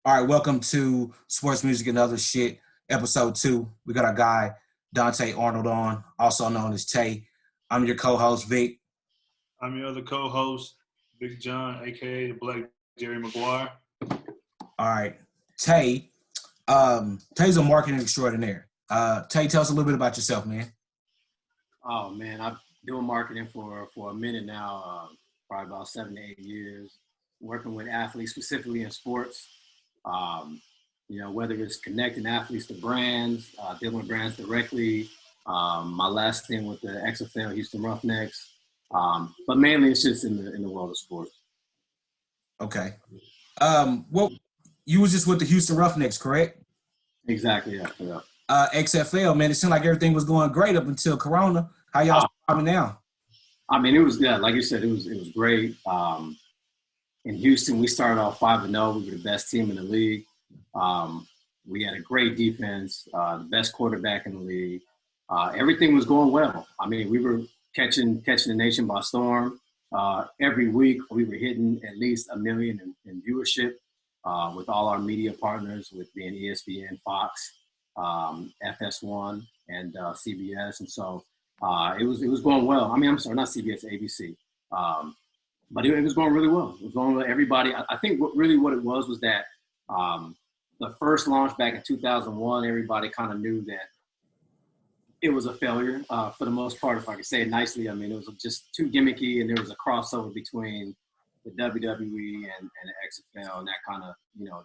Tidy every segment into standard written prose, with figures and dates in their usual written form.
All right, welcome to Sports Music and Other Shit, episode 2. We got our guy, Dontay Arnold on, also known as Tay. I'm your co-host, Vic. I'm your other co-host, Big John, aka the Black Jerry Maguire. All right, Tay. Tay's a marketing extraordinaire. Tay, tell us a little bit about yourself, man. Oh man, I've been doing marketing for a minute now, probably about 7 to 8 years, working with athletes specifically in sports. Um, whether it's connecting athletes to brands, dealing with brands directly. My last stint with the XFL Houston Roughnecks, but mainly it's just in the world of sports. Okay. Well, you was just with the Houston Roughnecks, correct? Exactly. Yeah. XFL, man. It seemed like everything was going great up until Corona. How y'all surviving now? I mean, it was like you said, it was great. In Houston, we started off 5-0. We were the best team in the league. We had a great defense, the best quarterback in the league. Everything was going well. I mean, we were catching the nation by storm. Every week, we were hitting at least 1 million in viewership with all our media partners, with being ESPN, Fox, FS1, and CBS. And so it was going well. I mean, I'm sorry, not CBS, ABC. But it was going really well. It was going with everybody. I think what it was that the first launch back in 2001, everybody kind of knew that it was a failure for the most part, if I could say it nicely. I mean, it was just too gimmicky, and there was a crossover between the WWE and the XFL, and that kind of,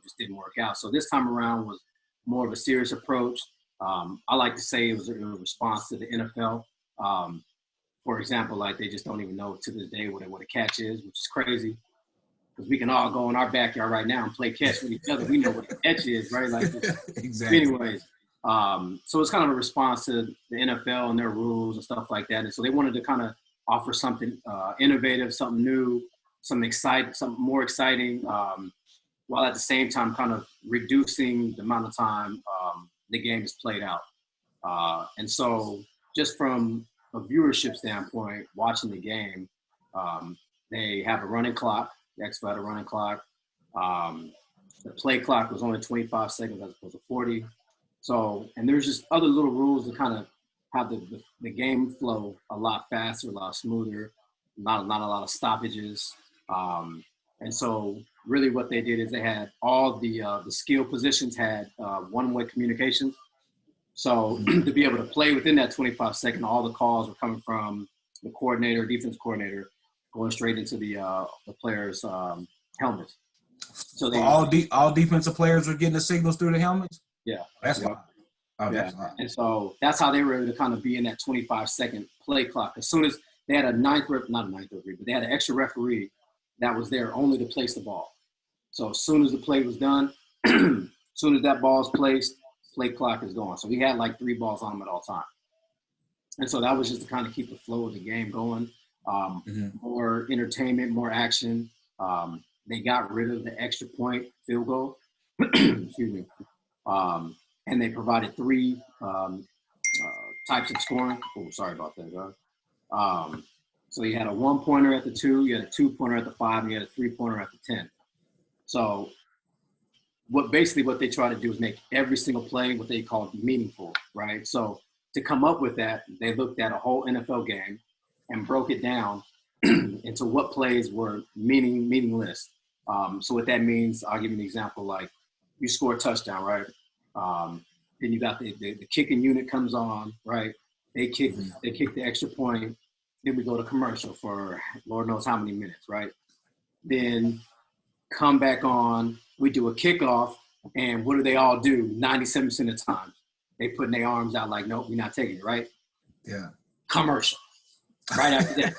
just didn't work out. So this time around was more of a serious approach. I like to say it was a response to the NFL. For example, like they just don't even know to this day what a catch is, which is crazy. Because we can all go in our backyard right now and play catch with each other. We know what a catch is, right? Like, exactly. Anyways, so it's kind of a response to the NFL and their rules and stuff like that. And so they wanted to kind of offer something innovative, something new, something more exciting, while at the same time kind of reducing the amount of time the game is played out. And so just from a viewership standpoint, watching the game, they have a running clock. The XFL had a running clock. The play clock was only 25 seconds as opposed to 40. So, and there's just other little rules to kind of have the game flow a lot faster, a lot smoother, not a lot of stoppages. And so really what they did is they had all the skill positions had one-way communications. So to be able to play within that 25 second, all the calls were coming from the coordinator, defense coordinator, going straight into the players' helmets. So all defensive players were getting the signals through the helmets? Yeah. That's fine. Oh, yeah. And so that's how they were able to kind of be in that 25-second play clock. As soon as they had not a ninth referee, but they had an extra referee that was there only to place the ball. So as soon as the play was done, as soon as that ball is placed, play clock is going. So we had like 3 balls on them at all time. And so that was just to kind of keep the flow of the game going. More entertainment, more action. They got rid of the extra point field goal. Excuse me. And they provided 3 types of scoring. Oh, sorry about that, guys. So you had a 1-pointer at the 2, you had a 2-pointer at the 5, and you had a 3-pointer at the 10. So what they try to do is make every single play what they call meaningful, right? So to come up with that, they looked at a whole NFL game and broke it down into what plays were meaningless. So what that means, I'll give you an example. Like you score a touchdown, right? Then you got the kicking unit comes on, right? They kick the extra point. Then we go to commercial for Lord knows how many minutes, right? Then come back on. We do a kickoff, and what do they all do? 97% of the time, they putting their arms out like, nope, we're not taking it, right? Yeah. Commercial. Right after that,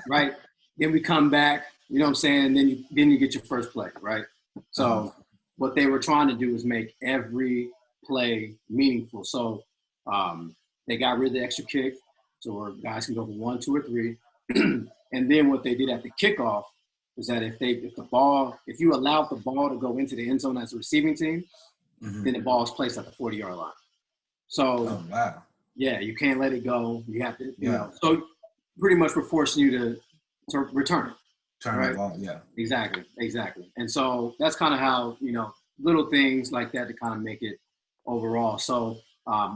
right? Then we come back, you know what I'm saying? And then you get your first play, right? So what they were trying to do is make every play meaningful. So they got rid of the extra kick, so guys can go from 1, 2, or 3. And then what they did at the kickoff is that if you allowed the ball to go into the end zone as a receiving team, then the ball is placed at the 40-yard line. So yeah, you can't let it go. You have to, you know. So pretty much we're forcing you to return it. Turn right? it on, yeah. Exactly. And so that's kind of how, little things like that to kind of make it overall. So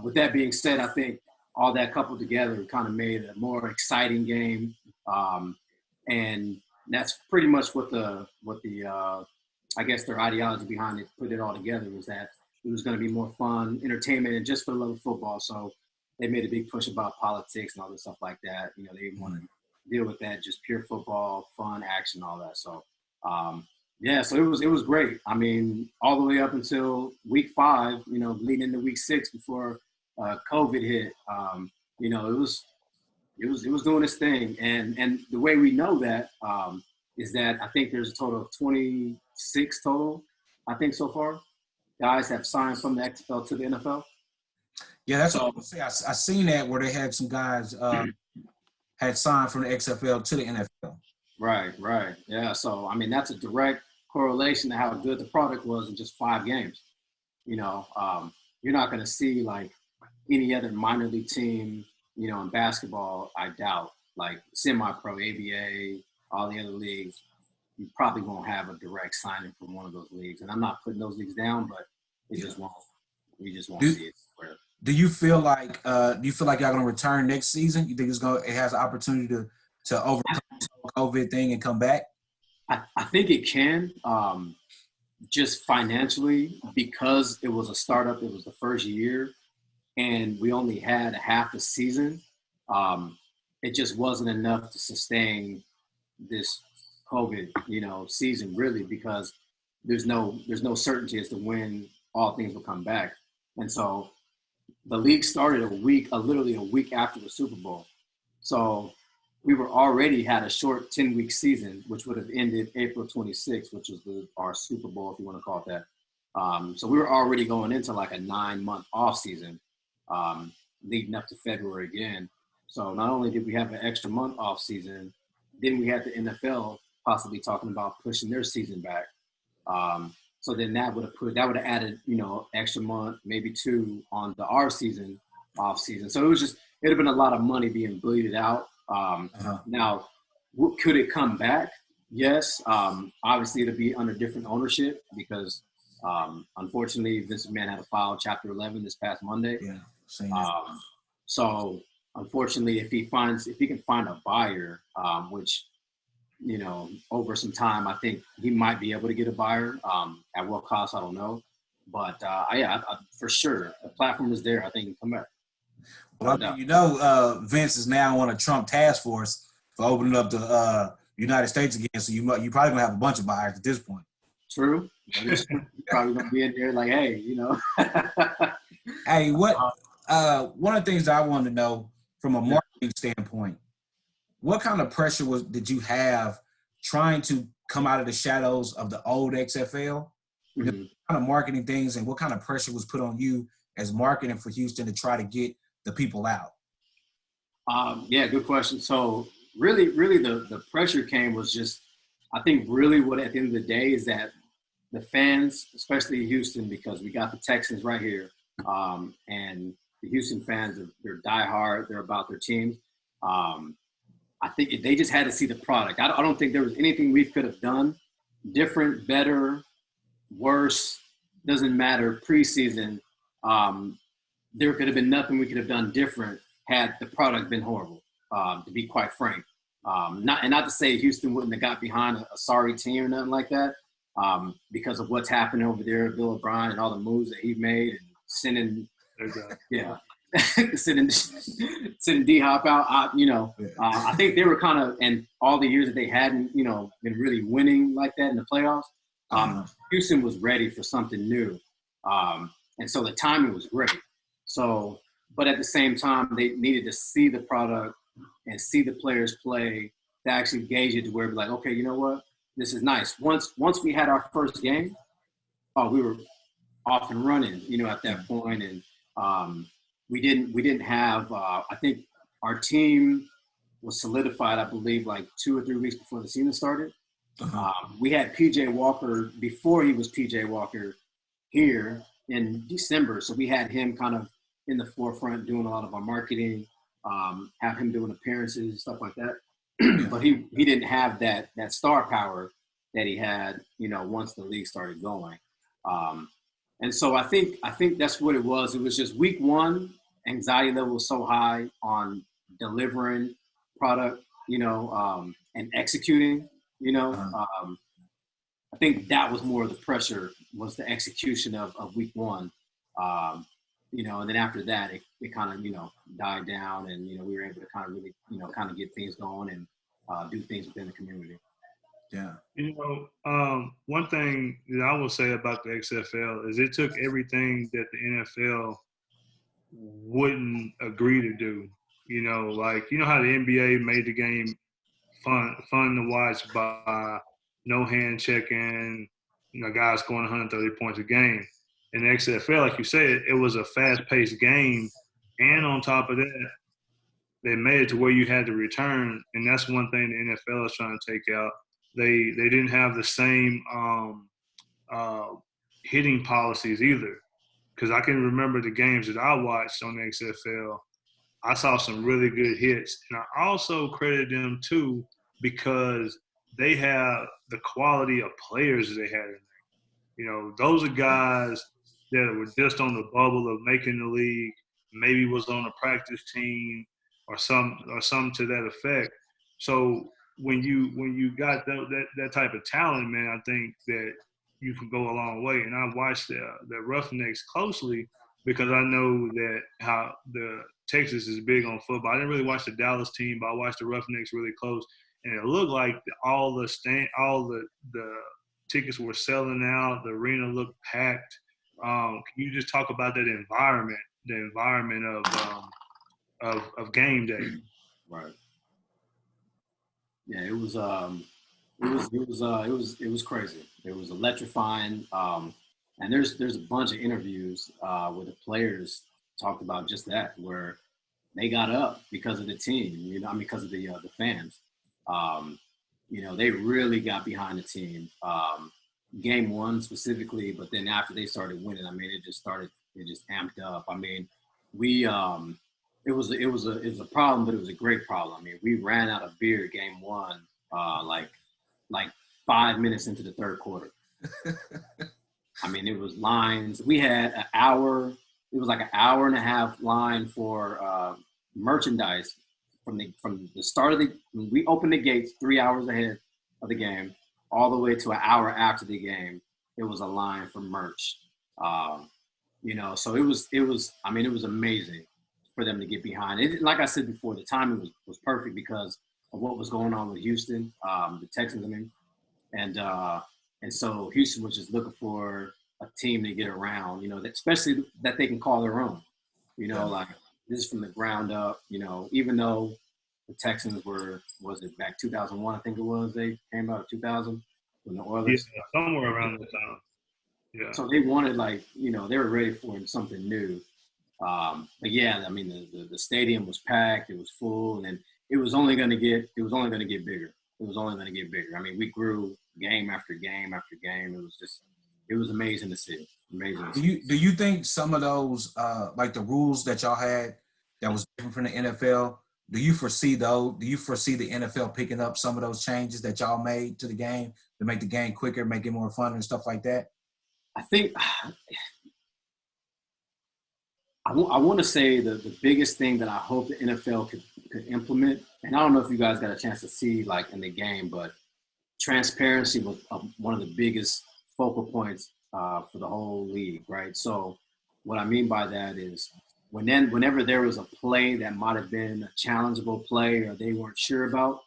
with that being said, I think all that coupled together kind of made a more exciting game. And that's pretty much what the I guess their ideology behind it, put it all together, was that it was going to be more fun, entertainment, and just for the love of football. So they made a big push about politics and all this stuff like that. You know, they didn't want to deal with that, just pure football, fun, action, all that. So, yeah, so it was great. I mean, all the way up until week 5, you know, leading into week 6 before COVID hit. You know, it was doing its thing, and the way we know that is that I think there's a total of 26 total, I think, so far. Guys have signed from the XFL to the NFL. Yeah, that's what I was gonna say. I seen that where they had some guys had signed from the XFL to the NFL. Right. Yeah, so, I mean, that's a direct correlation to how good the product was in just 5 games. You know, you're not going to see, like, any other minor league team, you know, in basketball, I doubt, like semi-pro, ABA, all the other leagues, you probably won't have a direct signing from one of those leagues. And I'm not putting those leagues down, but it just won't. You just won't see it. Do you feel like y'all gonna return next season? You think it has an opportunity to overcome the COVID thing and come back? I think it can, just financially, because it was a startup. It was the first year, and we only had a half a season. It just wasn't enough to sustain this COVID, you know, season, really, because there's no certainty as to when all things will come back. And so the league started literally a week after the Super Bowl. So we were already had a short 10-week season, which would have ended April 26th, which was our Super Bowl, if you want to call it that. So we were already going into like a 9-month off season, leading up to February again. So not only did we have an extra month off season, then we had the NFL possibly talking about pushing their season back. So then that would have added, you know, extra month, maybe 2 on our season, off season. So it'd have been a lot of money being bleeded out. Now, could it come back? Yes. Obviously, it'll be under different ownership because, unfortunately, Vince McMahon had to file Chapter 11 this past Monday. Yeah. So, unfortunately, if he can find a buyer, which, you know, over some time, I think he might be able to get a buyer. At what cost, I don't know. But, yeah, for sure, the platform is there. I think he can come back. Well, I mean, you know, Vince is now on a Trump task force for opening up the United States again. So you probably gonna have a bunch of buyers at this point. True. You're probably gonna be in there like, hey, you know. Hey, what? One of the things that I wanted to know from a marketing standpoint, what kind of pressure did you have trying to come out of the shadows of the old XFL? Mm-hmm. What kind of marketing things and what kind of pressure was put on you as marketing for Houston to try to get the people out? Yeah, good question. So really the pressure came was just, I think really what at the end of the day is that the fans, especially Houston, because we got the Texans right here, and the Houston fans, they're diehard, they're about their teams. I think they just had to see the product. I don't think there was anything we could have done different, better, worse, doesn't matter, preseason. There could have been nothing we could have done different had the product been horrible, to be quite frank. Not to say Houston wouldn't have got behind a sorry team or nothing like that, because of what's happening over there, Bill O'Brien and all the moves that he made and sending, sending D-Hop out. You know, I think they were kind of, and all the years that they hadn't, you know, been really winning like that in the playoffs, Houston was ready for something new. And so the timing was great. So, but at the same time, they needed to see the product and see the players play to actually gauge it to where we're like, okay, you know what? This is nice. Once we had our first game, we were off and running, you know, at that point. And we didn't have, I think our team was solidified, I believe, like 2 or 3 weeks before the season started. We had PJ Walker before he was PJ Walker here in December. So we had him kind of in the forefront doing a lot of our marketing, have him doing appearances, stuff like that. But he didn't have that star power that he had, you know, once the league started going. And so I think that's what it was. It was just week one, anxiety level was so high on delivering product, and executing, I think that was more of the pressure, was the execution of week one. And then after that, it kind of, died down, and, we were able to kind of really, kind of get things going and do things within the community. Yeah. One thing that I will say about the XFL is it took everything that the NFL wouldn't agree to do. Like, how the NBA made the game fun to watch by no hand checking, guys scoring 130 points a game. In the XFL, like you said, it was a fast-paced game, and on top of that, they made it to where you had to return, and that's one thing the NFL is trying to take out. They didn't have the same hitting policies either, because I can remember the games that I watched on the XFL. I saw some really good hits, and I also credit them too because they have the quality of players that they had in there. Those are guys that were just on the bubble of making the league, maybe was on a practice team or some to that effect. So when you got that type of talent, man, I think that you can go a long way. And I watched the Roughnecks closely because I know that how the Texas is big on football. I didn't really watch the Dallas team, but I watched the Roughnecks really close, and it looked like all the tickets were selling out. The arena looked packed. Can you just talk about that environment, the environment of game day? Right. Yeah, it was crazy. It was electrifying. And there's a bunch of interviews where the players talked about just that, where they got up because of the team, because of the fans. They really got behind the team. Game one specifically, but then after they started winning, it just amped up. It was a problem, but it was a great problem. We ran out of beer game one, like 5 minutes into the third quarter. It was lines. We had an hour. It was like an hour and a half line for merchandise from the start of when we opened the gates 3 hours ahead of the game, all the way to an hour after the game. It was a line for merch. So it was amazing for them to get behind it. Like I said before, the timing was perfect because of what was going on with Houston, the Texans, and so Houston was just looking for a team to get around, especially that they can call their own, like this is from the ground up, even though the Texans was it back 2001, I think it was, they came out of 2000 when the Oilers. Yeah, somewhere around the time. Yeah. So they wanted they were ready for something new. But yeah, the stadium was packed, it was full, and it was only going to get bigger. We grew game after game after game. It was amazing to see. Amazing. Do you think some of those like the rules that y'all had that was different from the NFL? Do you foresee the NFL picking up some of those changes that y'all made to the game to make the game quicker, make it more fun and stuff like that? I think I want to say the biggest thing that I hope the NFL could implement, and I don't know if you guys got a chance to see like in the game, but transparency was one of the biggest focal points for the whole league, right? So what I mean by that is whenever there was a play that might have been a challengeable play or they weren't sure about,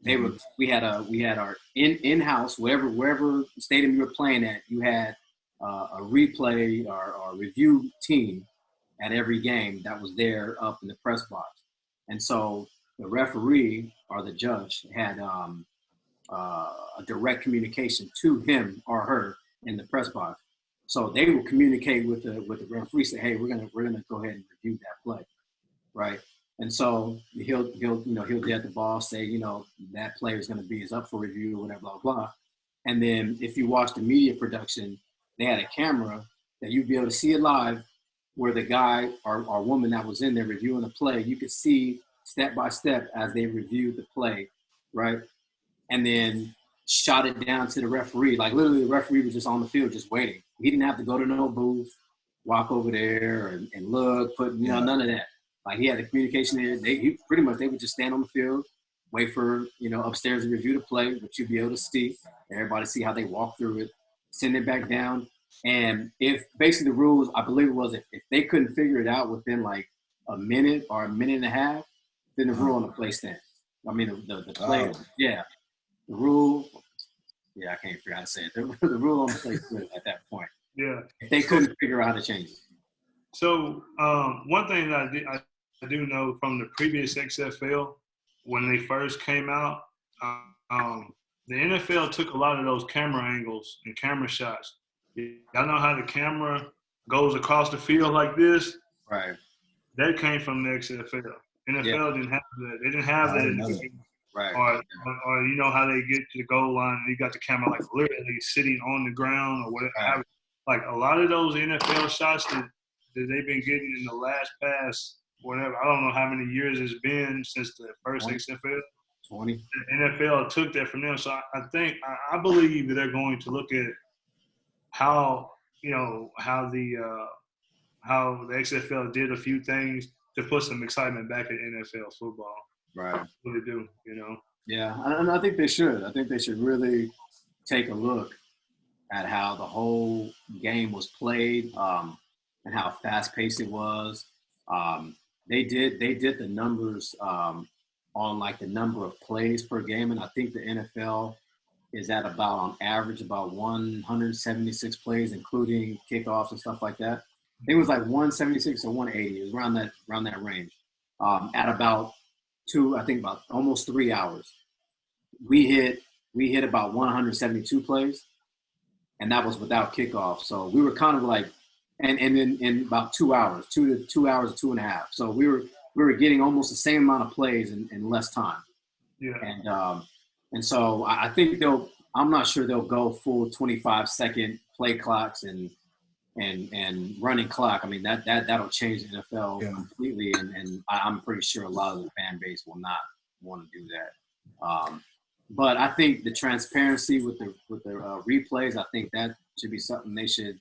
we had our in-house, wherever stadium you were playing at, you had a replay or review team at every game that was there up in the press box. And so the referee or the judge had a direct communication to him or her in the press box. So they would communicate with the referee, say, "Hey, we're gonna go ahead and review that play," right? And so he'll get the ball, say, that player is up for review, whatever, blah blah. And then if you watch the media production, they had a camera that you'd be able to see it live, where the guy or woman that was in there reviewing the play, you could see step by step as they reviewed the play, right? And then shot it down to the referee. Like literally the referee was just on the field just waiting. He didn't have to go to no booth, walk over there and look, none of that. Like he had the communication there. They would just stand on the field, wait for, upstairs to review the play, which you'd be able to see. Everybody see how they walk through it, send it back down. And if basically the rules, I believe it was if they couldn't figure it out within like a minute or a minute and a half, then the rule on the play stands. I mean, the play, the rule, I can't figure out how to say it. The rule on the play stood at that point. Yeah. If they couldn't figure out how to change it. So one thing that I do know from the previous XFL, when they first came out, the NFL took a lot of those camera angles and camera shots. Y'all know how the camera goes across the field like this? Right. That came from the XFL. NFL didn't have that. They didn't have that. Right. Or you know how they get to the goal line and you got the camera like literally sitting on the ground or whatever. Right. Like a lot of those NFL shots that they've been getting in the last past, whatever, I don't know how many years it's been since the first 20. XFL. 20. The NFL took that from them. So I believe that they're going to look at how the XFL did a few things to put some excitement back in NFL football. Right. What they do, Yeah, and I think they should. I think they should really take a look at how the whole game was played, and how fast-paced it was. They did the numbers on like the number of plays per game, and I think the NFL is at about, on average, about 176 plays, including kickoffs and stuff like that. I think it was like 176 or 180. It was around that range. At about about almost 3 hours. We hit about 172 plays, and that was without kickoff. So we were kind of like, and then in about 2 hours, 2 hours, 2.5. So we were getting almost the same amount of plays in less time. Yeah. And so I think I'm not sure they'll go full 25-second play clocks and running clock. I mean, that'll change the NFL completely, and I'm pretty sure a lot of the fan base will not want to do that. But I think the transparency with the replays, I think that should be something they should,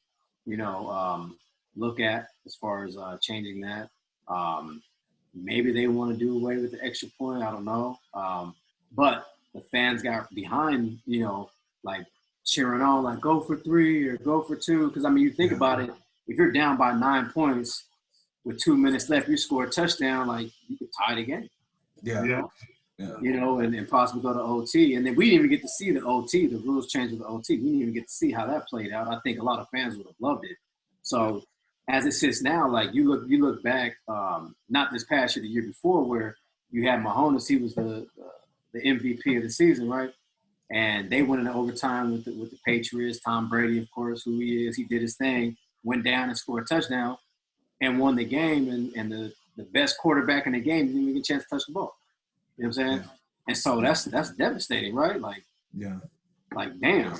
look at as far as changing that. Maybe they want to do away with the extra point. I don't know. But the fans got behind, like cheering on, like go for 3 or go for 2. Because, I mean, you think about it, if you're down by 9 points with 2 minutes left, you score a touchdown, like you could tie the game. Yeah. And possibly go to OT. And then we didn't even get to see the OT. The rules changed with the OT. We didn't even get to see how that played out. I think a lot of fans would have loved it. So as it sits now, like you look back, not this past year, the year before, where you had Mahomes, he was the MVP of the season, right? And they went into overtime with the Patriots. Tom Brady, of course, who he is, he did his thing, went down and scored a touchdown and won the game. And the best quarterback in the game didn't even get a chance to touch the ball. You know what I'm saying? Yeah. And so that's devastating, right? Like, damn.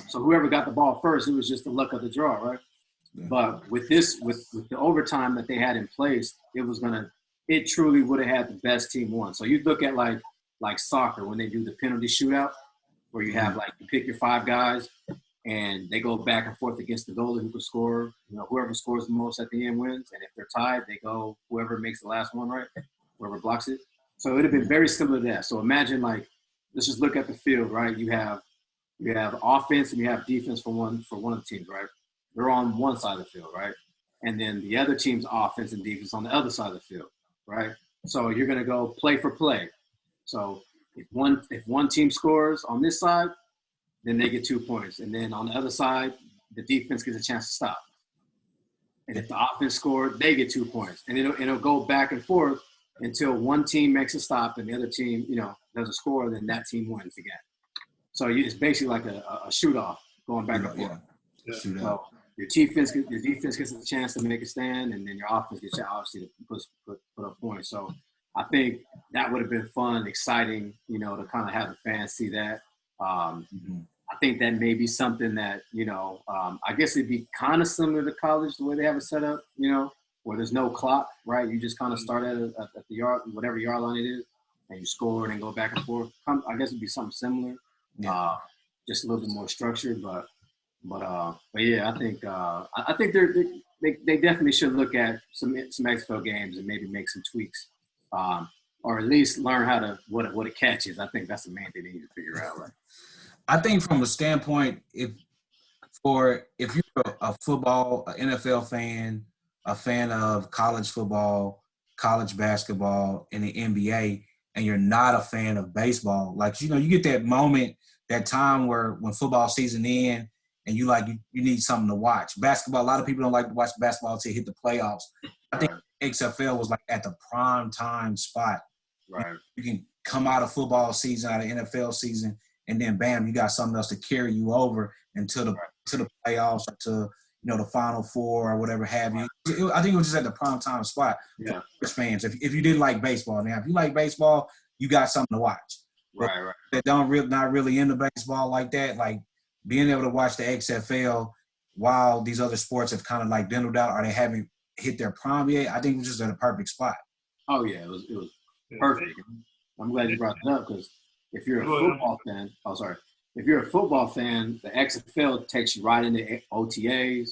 So whoever got the ball first, it was just the luck of the draw, right? Yeah. But with the overtime that they had in place, it truly would have had the best team won. So you look at like soccer when they do the penalty shootout, where you have you pick your 5 guys and they go back and forth against the goalie who can score. Whoever scores the most at the end wins. And if they're tied, they go whoever makes the last one, right? Whoever blocks it. So it would have been very similar to that. So imagine let's just look at the field, right? You have offense and you have defense for one of the teams, right? They're on one side of the field, right? And then the other team's offense and defense on the other side of the field, right? So you're gonna go play for play. So if one team scores on this side, then they get 2 points. And then on the other side, the defense gets a chance to stop. And if the offense scored, they get 2 points. And it'll go back and forth until one team makes a stop and the other team, does a score, then that team wins again. So it's basically like a shoot-off going back and forth. Yeah. So your defense gets a chance to make a stand, and then your offense gets obviously to put up points. So I think that would have been fun, exciting, to kind of have the fans see that. I think that may be something that, I guess it'd be kind of similar to college, the way they have it set up, where there's no clock, right? You just kind of start at the yard, whatever yard line it is, and you score and then go back and forth. I guess it'd be something similar. Yeah. just a little bit more structured. But yeah, I think they definitely should look at some XFL games and maybe make some tweaks, or at least learn how to what a catch is. I think that's the main thing they need to figure out. Right. I think from a standpoint, if you're a football, an NFL fan, a fan of college football, college basketball, and the NBA, and you're not a fan of baseball, like you get that moment, that time when football season ends, and you need something to watch. Basketball, a lot of people don't like to watch basketball until hit the playoffs. I think XFL was like at the prime time spot. Right. You can come out of football season, out of NFL season, and then bam, you got something else to carry you over into the playoffs or to the Final Four or whatever have you. I think it was just at the prime time spot for fans. If you didn't like baseball, now if you like baseball, you got something to watch. Right. That not really into baseball like that, like being able to watch the XFL while these other sports have kind of like dwindled out or they haven't hit their prime yet, I think it was just at a perfect spot. Oh yeah, it was perfect. I'm glad you brought that up because if you're a football fan, if you're a football fan, the XFL takes you right into OTAs,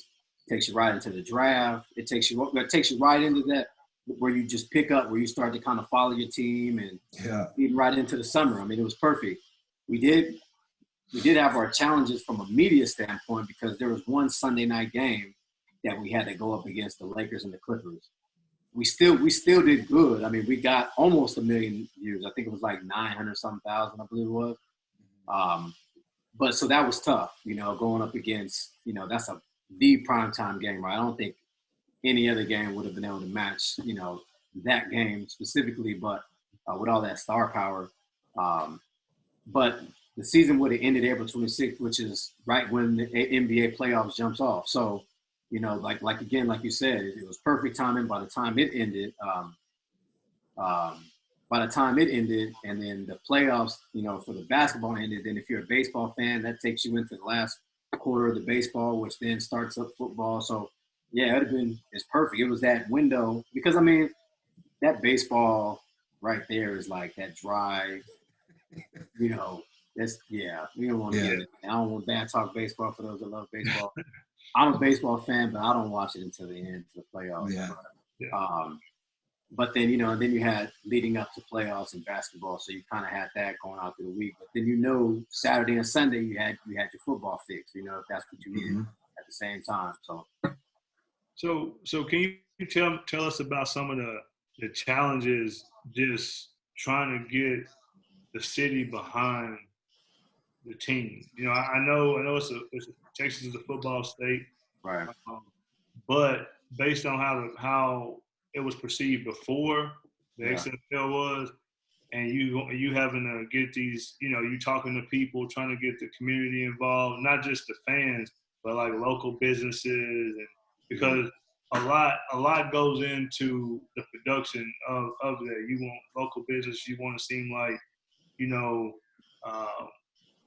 takes you right into the draft. It takes you right into that where you just pick up, where you start to kind of follow your team and even right into the summer. I mean, it was perfect. We did have our challenges from a media standpoint because there was one Sunday night game that we had to go up against the Lakers and the Clippers. We still did good. I mean, we got almost 1 million views. I think it was like 900-something thousand, I believe it was. But so that was tough, going up against, that's the primetime game, right? I don't think any other game would have been able to match, that game specifically, but with all that star power. But the season would have ended April 26th, which is right when the NBA playoffs jumps off. So, like you said, it was perfect timing by the time it ended. And then the playoffs, for the basketball ended, then if you're a baseball fan, that takes you into the last quarter of the baseball, which then starts up football. So, yeah, it's perfect. It was that window because, I mean, that baseball right there is like that drive, we don't want to get it. I don't want bad talk baseball for those that love baseball. I'm a baseball fan, but I don't watch it until the end, to the playoffs. Yeah. But then, then you had leading up to playoffs in basketball, so you kind of had that going out through the week. But then, Saturday and Sunday you had your football fix, if that's what you needed at the same time. So can you tell us about some of the challenges just trying to get the city behind the team? I know Texas is a football state, right? But based on how it was perceived before the XFL was, and you having to get these, you talking to people, trying to get the community involved, not just the fans, but like local businesses, and because a lot goes into the production of that. You want local business, you want to seem like,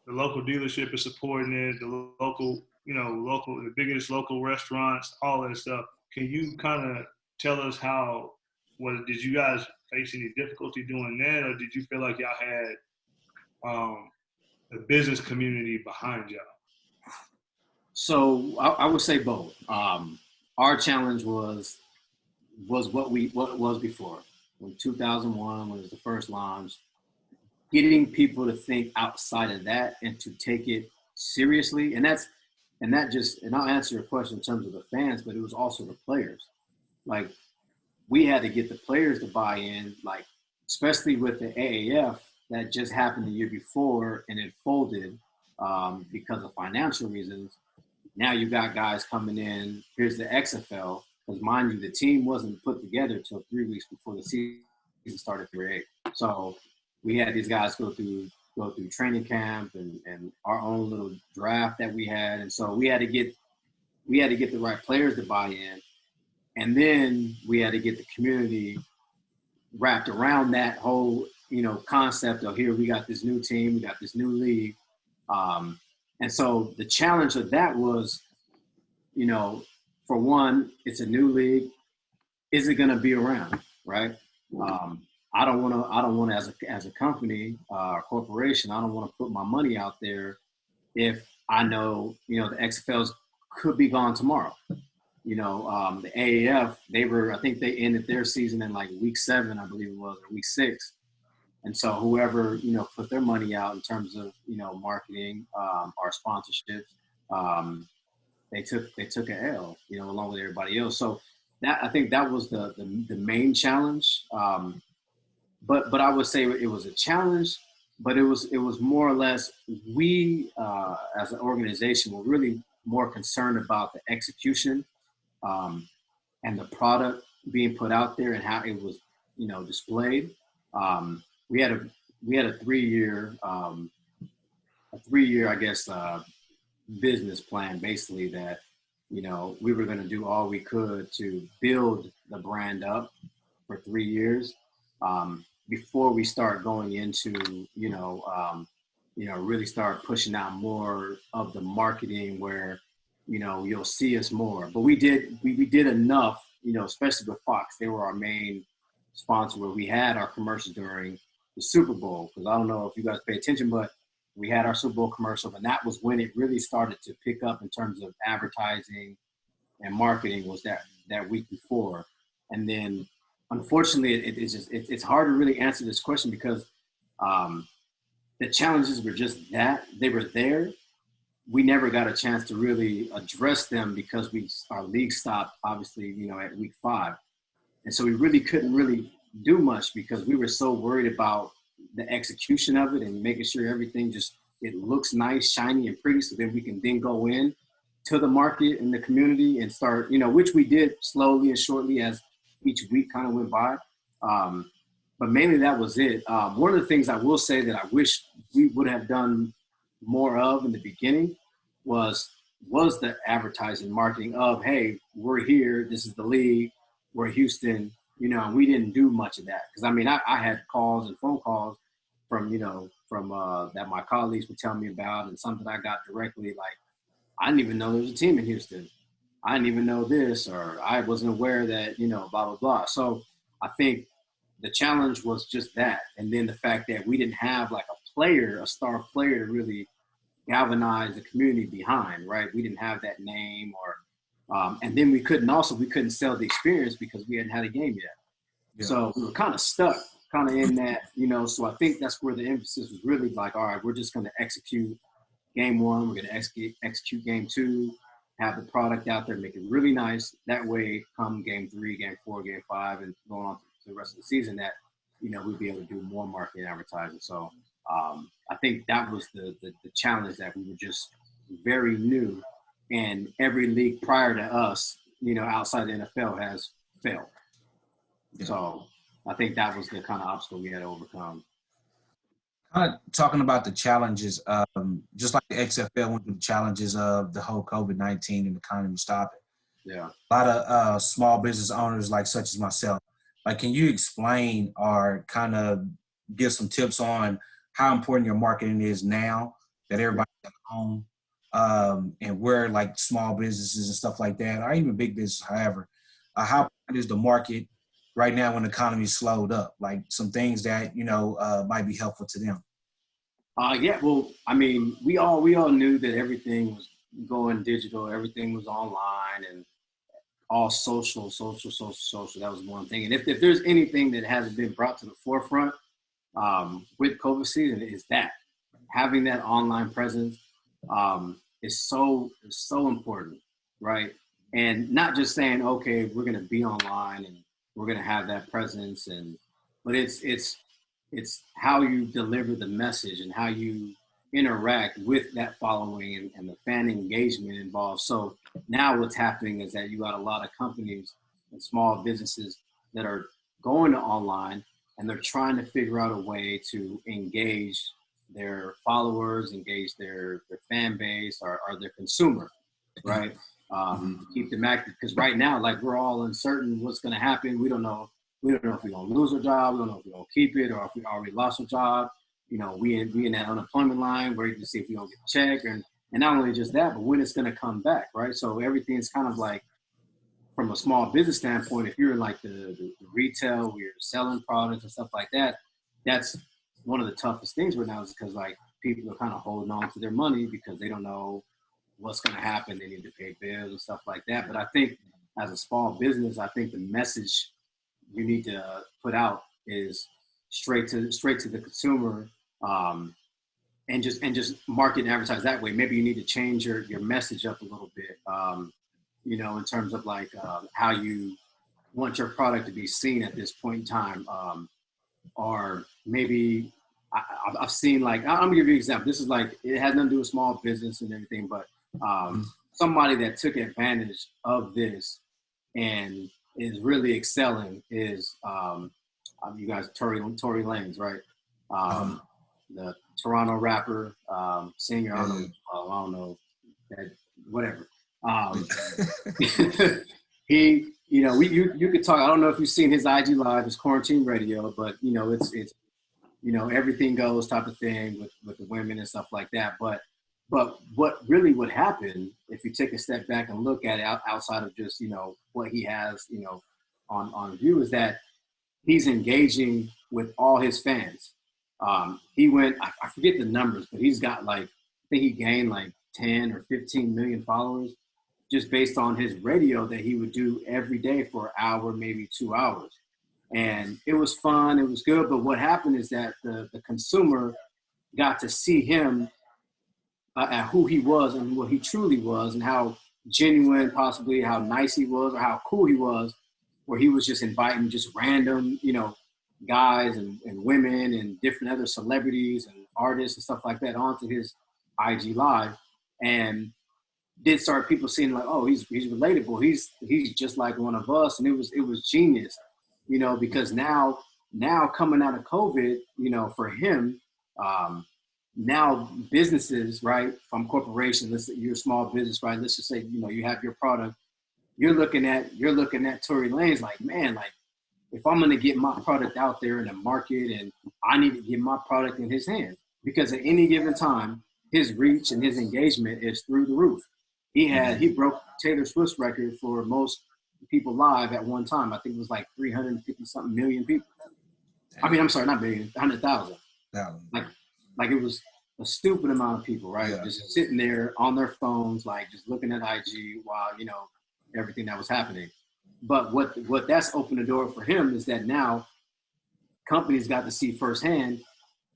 the local dealership is supporting it, the the biggest local restaurants, all that stuff. Can you kind of tell us did you guys face any difficulty doing that, or did you feel like y'all had the business community behind y'all? So I would say both. Our challenge was what it was before. In 2001, when it was the first launch, getting people to think outside of that and to take it seriously. And I'll answer your question in terms of the fans, but it was also the players. Like, we had to get the players to buy in, like, especially with the AAF that just happened the year before and it folded because of financial reasons. Now you got guys coming in. Here's the XFL, because mind you, the team wasn't put together until 3 weeks before the season started for 8. So we had these guys go through training camp and our own little draft that we had, and so we had to get the right players to buy in, and then we had to get the community wrapped around that whole concept of, here we got this new team, we got this new league, and so the challenge of that was, for one, it's a new league. Is it going to be around, right? I don't want to as a company or corporation, I don't want to put my money out there if I know, the XFLs could be gone tomorrow. The AAF, I think they ended their season in like week 7, I believe it was, or week 6. And so whoever, put their money out in terms of, marketing, our sponsorships, they took an L, along with everybody else. So I think that was the main challenge. But I would say it was a challenge, but it was more or less we as an organization were really more concerned about the execution and the product being put out there and how it was displayed. We had a 3-year I guess business plan basically that we were going to do all we could to build the brand up for 3 years. Before we start going into, really start pushing out more of the marketing where, you'll see us more. But we did enough, especially with Fox. They were our main sponsor where we had our commercials during the Super Bowl. Because I don't know if you guys pay attention, but we had our Super Bowl commercial, and that was when it really started to pick up in terms of advertising and marketing was that week before. And then unfortunately, it's hard to really answer this question because the challenges were just that they were there. We never got a chance to really address them because our league stopped obviously, at week 5, and so we really couldn't really do much because we were so worried about the execution of it and making sure everything it looks nice, shiny, and pretty, so then we can then go in to the market and the community and start, which we did slowly and shortly as each week kind of went by. But mainly that was it. One of the things I will say that I wish we would have done more of in the beginning was the advertising marketing of, hey, we're here. This is the league. We're Houston, and we didn't do much of that. Because, I had calls and phone calls from that my colleagues would tell me about and something I got directly like, I didn't even know there was a team in Houston. I didn't even know this, or I wasn't aware that, blah, blah, blah. So I think the challenge was just that. And then the fact that we didn't have like a star player to really galvanize the community behind, right? We didn't have that name and then we couldn't sell the experience because we hadn't had a game yet. Yeah. So we were kind of stuck in that, so I think that's where the emphasis was really like, all right, we're just going to execute game 1. We're going to execute game 2. Have the product out there, make it really nice. That way, come game 3, game 4, game 5, and going on to the rest of the season, that we'd be able to do more marketing advertising. So I think that was the challenge, that we were just very new, and every league prior to us, outside the NFL, has failed. Yeah. So I think that was the kind of obstacle we had to overcome. Kind of talking about the challenges, just like the XFL went through the challenges of the whole COVID-19 and the economy stopping. Yeah. A lot of small business owners, like such as myself, like, can you explain or kind of give some tips on how important your marketing is now that everybody's at home, and where like small businesses and stuff like that, or even big business, however, how important is the market right now when the economy slowed up? Like some things that, might be helpful to them. Yeah, well, we all knew that everything was going digital, everything was online, and all social. That was one thing. And if there's anything that hasn't been brought to the forefront with COVID season, is that having that online presence is so important, right? And not just saying, okay, we're going to be online and we're going to have that presence, but it's how you deliver the message and how you interact with that following and the fan engagement involved. So now what's happening is that you got a lot of companies and small businesses that are going to online, and they're trying to figure out a way to engage their followers, engage their fan base or their consumer, right? Keep them active, because right now, like, we're all uncertain what's going to happen. We don't know if we're going to lose our job. We don't know if we're going to keep it, or if we already lost our job. We in that unemployment line where you can see if we don't get a check, and not only just that, but when it's going to come back, right? So everything's kind of like, from a small business standpoint, if you're in like the retail where you're selling products and stuff like that, that's one of the toughest things right now, is because like people are kind of holding on to their money because they don't know what's going to happen. They need to pay bills and stuff like that. But I think as a small business, I think the message you need to put out is straight to the consumer, and just market and advertise that way. Maybe you need to change your message up a little bit, in terms of like how you want your product to be seen at this point in time, or maybe I've seen, like, I'm gonna give you an example. This is like, it has nothing to do with small business and everything, but somebody that took advantage of this and is really excelling is you guys, Tory Lanez, right? The Toronto rapper, singer. I don't know that, whatever. He, you could talk. I don't know if you've seen his IG live, his quarantine radio, but it's everything goes type of thing with the women and stuff like that. But what really would happen if you take a step back and look at it outside of just what he has on view, is that he's engaging with all his fans. He went, I forget the numbers, but he's got I think he gained like 10 or 15 million followers just based on his radio that he would do every day for an hour, maybe 2 hours. And it was fun, it was good. But what happened is that the consumer got to see him at who he was and what he truly was, and how genuine, possibly how nice he was, or how cool he was, where he was just inviting just random, guys and women and different other celebrities and artists and stuff like that onto his IG live, and did start people seeing like, oh, he's relatable. He's just like one of us, and it was genius, because now coming out of COVID, for him, now businesses, right, from corporations, you're a small business, right? Let's just say, you have your product. You're looking at Tory Lanez like, man, like, if I'm going to get my product out there in the market, and I need to get my product in his hands, because at any given time, his reach and his engagement is through the roof. He broke Taylor Swift's record for most people live at one time. I think it was like 350 something million people. I mean, I'm sorry, not million, 100,000. Like it was a stupid amount of people, right? Yeah. Just sitting there on their phones, like just looking at IG while, everything that was happening. But what that's opened the door for him is that now companies got to see firsthand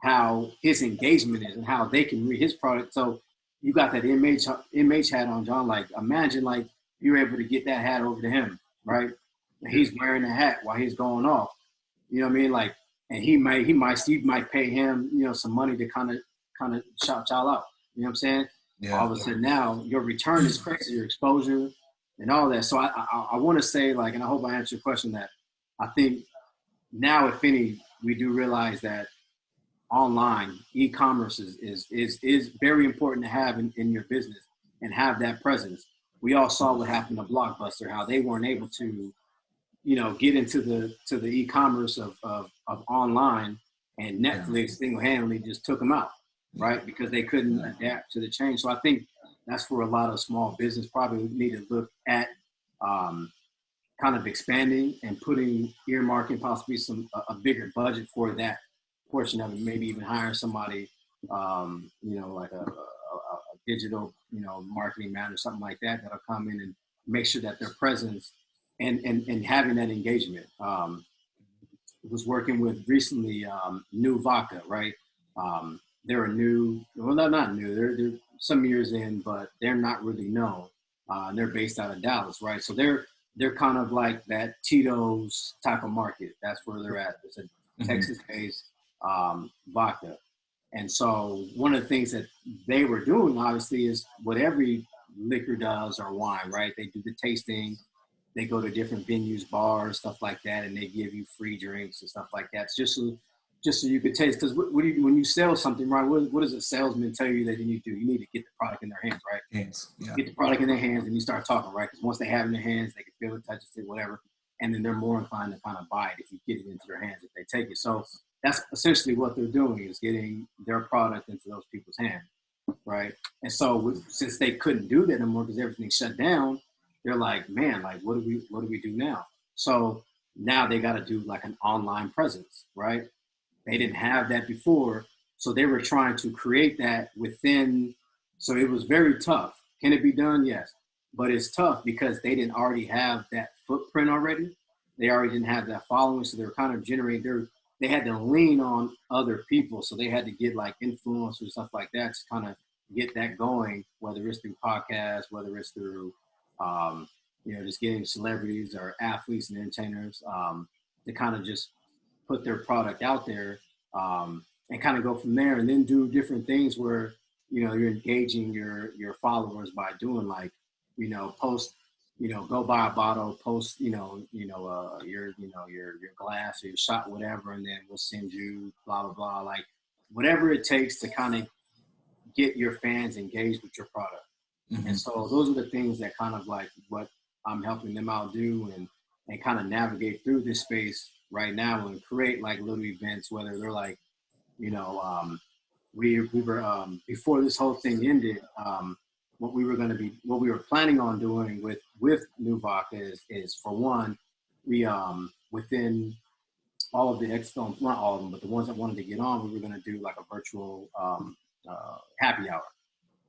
how his engagement is and how they can read his product. So you got that MH hat on, John. Like, imagine like you're able to get that hat over to him, right? And he's wearing the hat while he's going off. You know what I mean? Like, and you might pay him, some money to kind of shout y'all out. You know what I'm saying? Yeah. All of a sudden now your return is crazy, your exposure and all that. So I want to say, like, and I hope I answered your question, that I think now, if any, we do realize that online e-commerce is very important to have in your business and have that presence. We all saw what happened to Blockbuster, how they weren't able to, get into the e-commerce of online, and Netflix single-handedly just took them out, right? Because they couldn't adapt to the change. So I think that's where a lot of small business probably need to look at, kind of expanding and earmarking possibly a bigger budget for that portion of it. Maybe even hire somebody, like a digital, marketing man or something like that, that'll come in and make sure that their presence and having that engagement. Was working with recently New Vodka, right? They're a new, well, not new. They're some years in, but they're not really known. They're based out of Dallas, right? So they're kind of like that Tito's type of market. That's where they're at. It's a Texas-based vodka. And so one of the things that they were doing, obviously, is what every liquor does, or wine, right? They do the tasting. They go to different venues, bars, stuff like that, and they give you free drinks and stuff like that. It's just so you could taste. Because when you sell something, right, what does a salesman tell you that you need to do? You need to get the product in their hands, right? Hands, yeah. Get the product in their hands, and you start talking, right? Because once they have it in their hands, they can feel it, touch it, whatever, and then they're more inclined to kind of buy it if you get it into their hands, if they take it. So that's essentially what they're doing, is getting their product into those people's hands, right? And so since they couldn't do that anymore because everything shut down, they're like, man, like, what do we do now? So now they got to do like an online presence, right? They didn't have that before. So they were trying to create that within. So it was very tough. Can it be done? Yes. But it's tough because they didn't already have that footprint already. They already didn't have that following. So they were kind of generating they had to lean on other people. So they had to get like influencers, stuff like that to kind of get that going, whether it's through podcasts, whether it's through, just getting celebrities or athletes and entertainers to kind of just put their product out there and kind of go from there, and then do different things where, you're engaging your followers by doing like, post, go buy a bottle, post, your glass or your shot, whatever, and then we'll send you blah, blah, blah. Like whatever it takes to kind of get your fans engaged with your product. Mm-hmm. And so those are the things that kind of like what I'm helping them out do and kind of navigate through this space right now and create like little events, whether they're like, we were before this whole thing ended, what we were planning on doing with New Vodka is for one, we within all of the XFilms, not all of them, but the ones that wanted to get on, we were going to do like a virtual happy hour.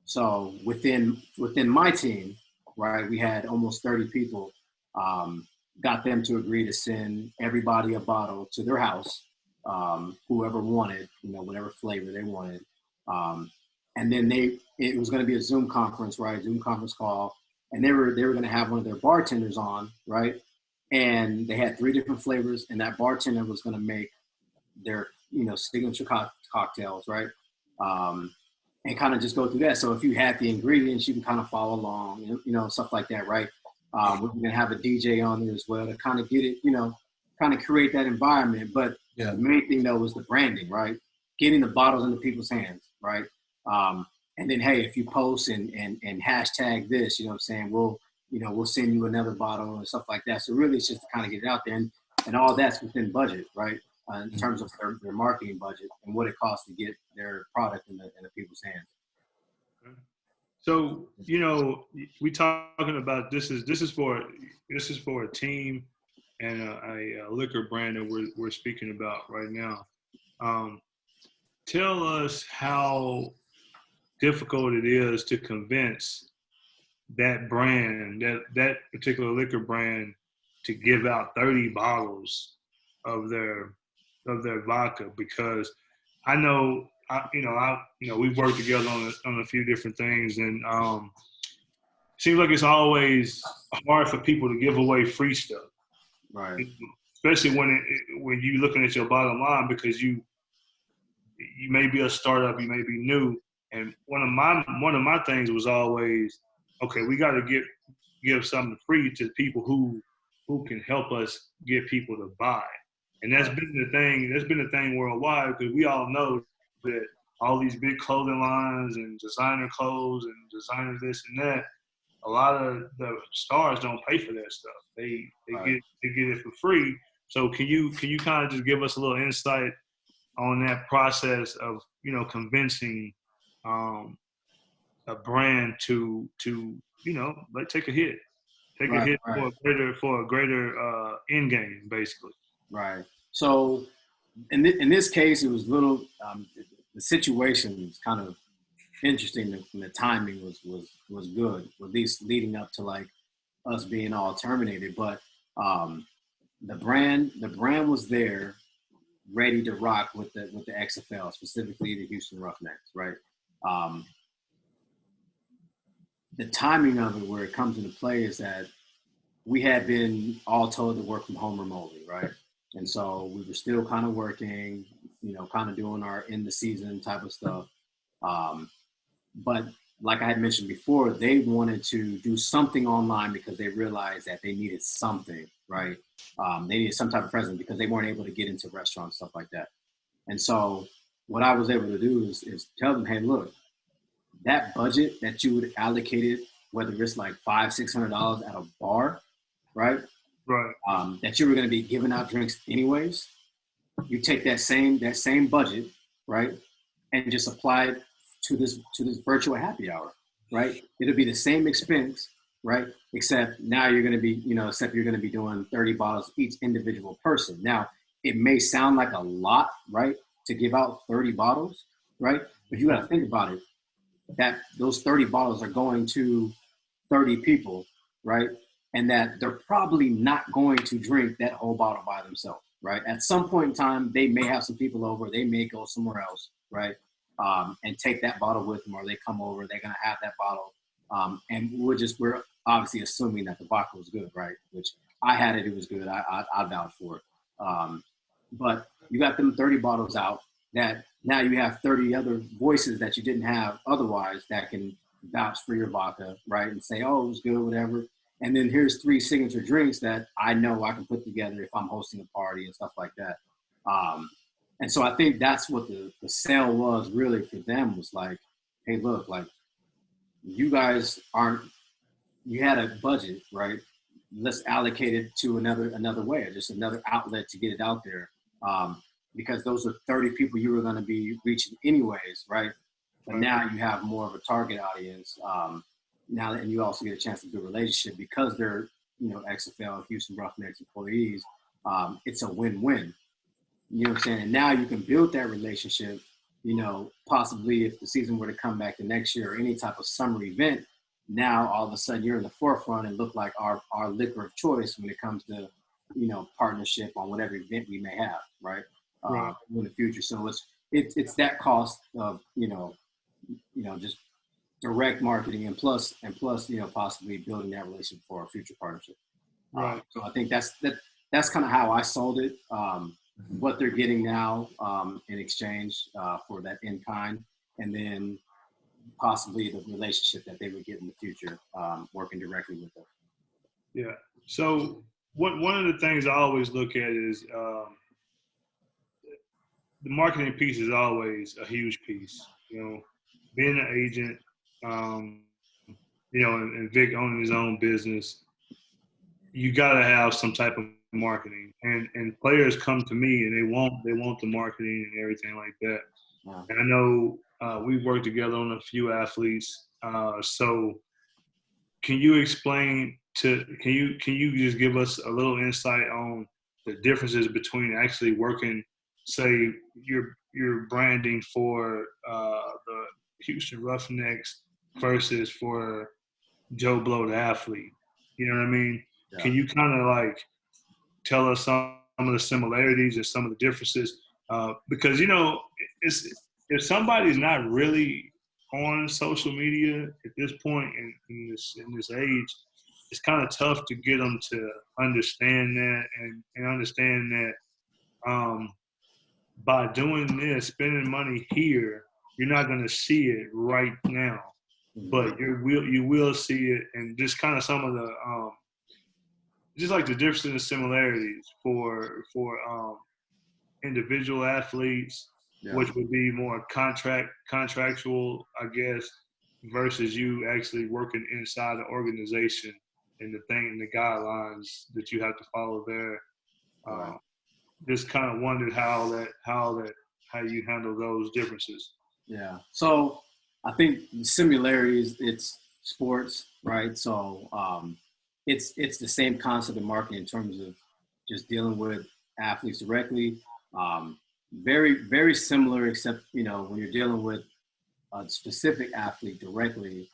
So within my team, right, we had almost 30 people, got them to agree to send everybody a bottle to their house, whoever wanted, whatever flavor they wanted. And then it was going to be a Zoom conference, right? Zoom conference call. And they were going to have one of their bartenders on, right? And they had 3 different flavors, and that bartender was going to make their, signature cocktails, right? And kind of just go through that. So if you had the ingredients, you can kind of follow along, stuff like that, right? We're going to have a DJ on there as well to kind of get it, kind of create that environment. But the main thing, though, was the branding, right? Getting the bottles into people's hands, right? And then, hey, if you post and hashtag this, you know what I'm saying, we'll send you another bottle and stuff like that. So really it's just to kind of get it out there. And all that's within budget, right? In terms of their marketing budget and what it costs to get their product in the people's hands. So, we talking about this is for a team and a liquor brand that we're speaking about right now. Tell us how difficult it is to convince that brand, that particular liquor brand, to give out 30 bottles of their vodka, because I know we've worked together on a few different things, and seems like it's always hard for people to give away free stuff, right? Especially when you're looking at your bottom line, because you may be a startup, you may be new, and one of my things was always, okay, we got to give something free to people who can help us get people to buy. And that's been the thing worldwide, because we all know that all these big clothing lines and designer clothes and designer this and that, a lot of the stars don't pay for that stuff. They get it for free. So can you kind of just give us a little insight on that process of convincing a brand to like take a hit for a greater end game, basically. Right. So in this case, it was little. The situation was kind of interesting, and the timing was good, at least leading up to like us being all terminated. But the brand was there, ready to rock with the XFL, specifically the Houston Roughnecks, right? The timing of it, where it comes into play, is that we had been all told to work from home remotely, right? And so we were still kind of working, kind of doing our in the season type of stuff. But like I had mentioned before, they wanted to do something online because they realized that they needed something, right? They needed some type of presence because they weren't able to get into restaurants, stuff like that. And so what I was able to do is tell them, hey, look, that budget that you would allocated, whether it's like $500-$600 at a bar, right? Right. That you were going to be giving out drinks anyways. You take that same budget, right, and just apply it to this virtual happy hour, right? It'll be the same expense, right? Except now you're going to be, you're going to be doing 30 bottles each individual person. Now, it may sound like a lot, right, to give out 30 bottles, right? But you got to think about it. That those 30 bottles are going to 30 people, right? And that they're probably not going to drink that whole bottle by themselves, right? At some point in time, they may have some people over, they may go somewhere else, right? And take that bottle with them, or they come over, they're gonna have that bottle. And we're obviously assuming that the vodka was good, right? Which I had it was good. I vouched for it. But you got them 30 bottles out that now you have 30 other voices that you didn't have otherwise that can vouch for your vodka, right? And say, oh, it was good, whatever. And then here's 3 signature drinks that I know I can put together if I'm hosting a party and stuff like that. And so I think that's what the sale was really for them, was like, hey, look, like, you guys you had a budget, right? Let's allocate it to another way, or just another outlet to get it out there. Because those are 30 people you were going to be reaching anyways, right? But now you have more of a target audience. Now, and you also get a chance to build a relationship because they're, XFL, Houston Roughnecks employees. It's a win-win. You know what I'm saying? And now you can build that relationship, possibly if the season were to come back the next year or any type of summer event, now all of a sudden you're in the forefront and look like our liquor of choice when it comes to, partnership on whatever event we may have, right? In the future. So it's that cost of, just direct marketing and plus, possibly building that relationship for a future partnership. Right. So I think that's kind of how I sold it. What they're getting now in exchange for that in kind, and then possibly the relationship that they would get in the future working directly with them. Yeah. So one of the things I always look at is the marketing piece is always a huge piece. Being an agent, and Vic owning his own business, you got to have some type of marketing. And players come to me and they want the marketing and everything like that. Wow. And I know we've worked together on a few athletes. So can you explain can you just give us a little insight on the differences between actually working, say, your branding for the Houston Roughnecks versus for Joe Blow, the athlete? You know what I mean? Yeah. Can you kind of like tell us some of the similarities and some of the differences? Because if somebody's not really on social media at this point in this age, it's kind of tough to get them to understand that and understand that by doing this, spending money here, you're not going to see it right now, but you will see it, and just kind of some of the just like the differences and similarities for individual athletes, which would be more contractual, I guess, versus you actually working inside the organization and the guidelines that you have to follow there. Just kind of wondered how you handle those differences. Yeah. So I think the similarities, it's sports, right? So it's the same concept of marketing in terms of just dealing with athletes directly. Very, very similar, except, when you're dealing with a specific athlete directly,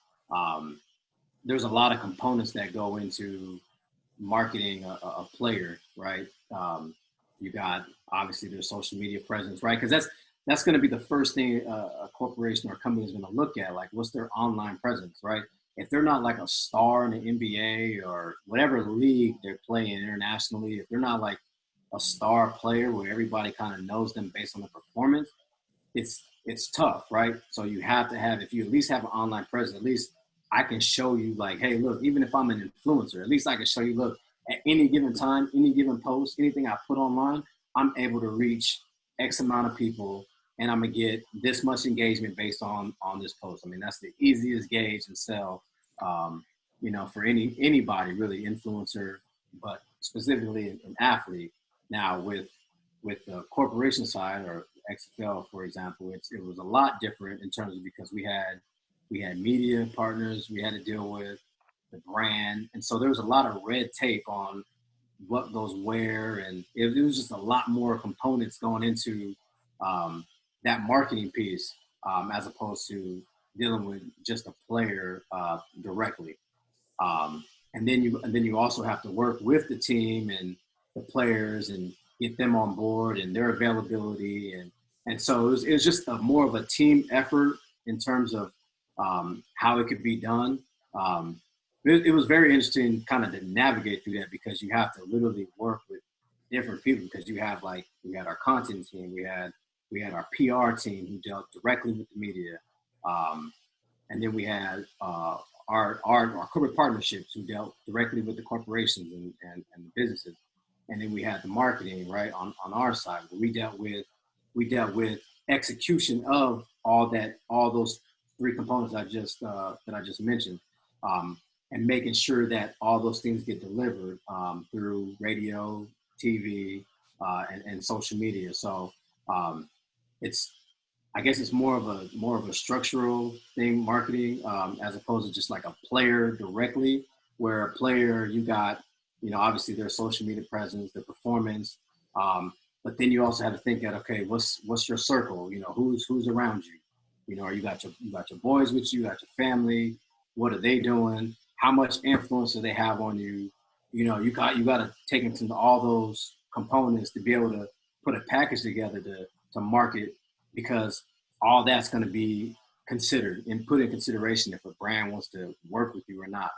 there's a lot of components that go into marketing a player, right? You got, obviously, their social media presence, right? Because that's going to be the first thing a corporation or a company is going to look at, like, what's their online presence, right? If they're not like a star in the NBA or whatever league they're playing internationally, if they're not like a star player where everybody kind of knows them based on the performance, it's tough, right? So you have to have, if you at least have an online presence, at least I can show you, like, hey, look, even if I'm an influencer, at least I can show you, look, at any given time, any given post, anything I put online, I'm able to reach X amount of people, and I'm gonna get this much engagement based on this post. I mean, that's the easiest gauge and sell, for anybody really, influencer, but specifically an athlete. Now with the corporation side or XFL, for example, it was a lot different in terms of, because we had media partners we had to deal with, the brand, and so there was a lot of red tape on what goes where, and it was just a lot more components going into that marketing piece. as opposed to dealing with just a player directly. And then you also have to work with the team and the players and get them on board and their availability, and so it was just more of a team effort in terms of how it could be done. It was very interesting kind of to navigate through that, because you have to literally work with different people, because we had our content team, we had our PR team who dealt directly with the media, and then we had our corporate partnerships who dealt directly with the corporations and the businesses, and then we had the marketing right on our side, where we dealt with execution of all those three components that I just mentioned, and making sure that all those things get delivered through radio, TV, and social media. So I guess it's more of a structural thing, marketing, as opposed to just like a player directly, where a player, you got, obviously their social media presence, their performance, but then you also have to think that, okay, what's your circle? Who's around you? You got your boys with you, got your family. What are they doing? How much influence do they have on you? You got to take into all those components to be able to put a package together to market, because all that's going to be considered and put in consideration if a brand wants to work with you or not.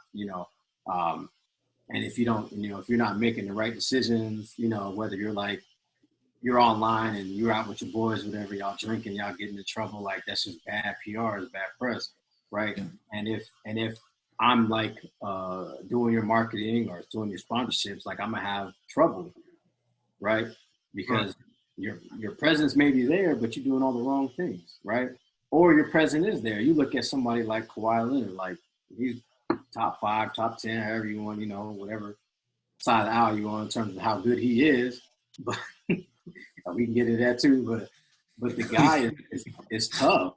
And if you don't, if you're not making the right decisions, whether you're online and you're out with your boys, whatever, y'all drinking, y'all getting in trouble, like that's just bad PR, it's bad press, right? Yeah. And if I'm doing your marketing or doing your sponsorships, like I'm gonna have trouble, right? Because your presence may be there, but you're doing all the wrong things, right? Or your presence is there. You look at somebody like Kawhi Leonard, like he's top 5, top 10, however you want, whatever side of the aisle you on in terms of how good he is, but we can get into that too. But the guy is tough.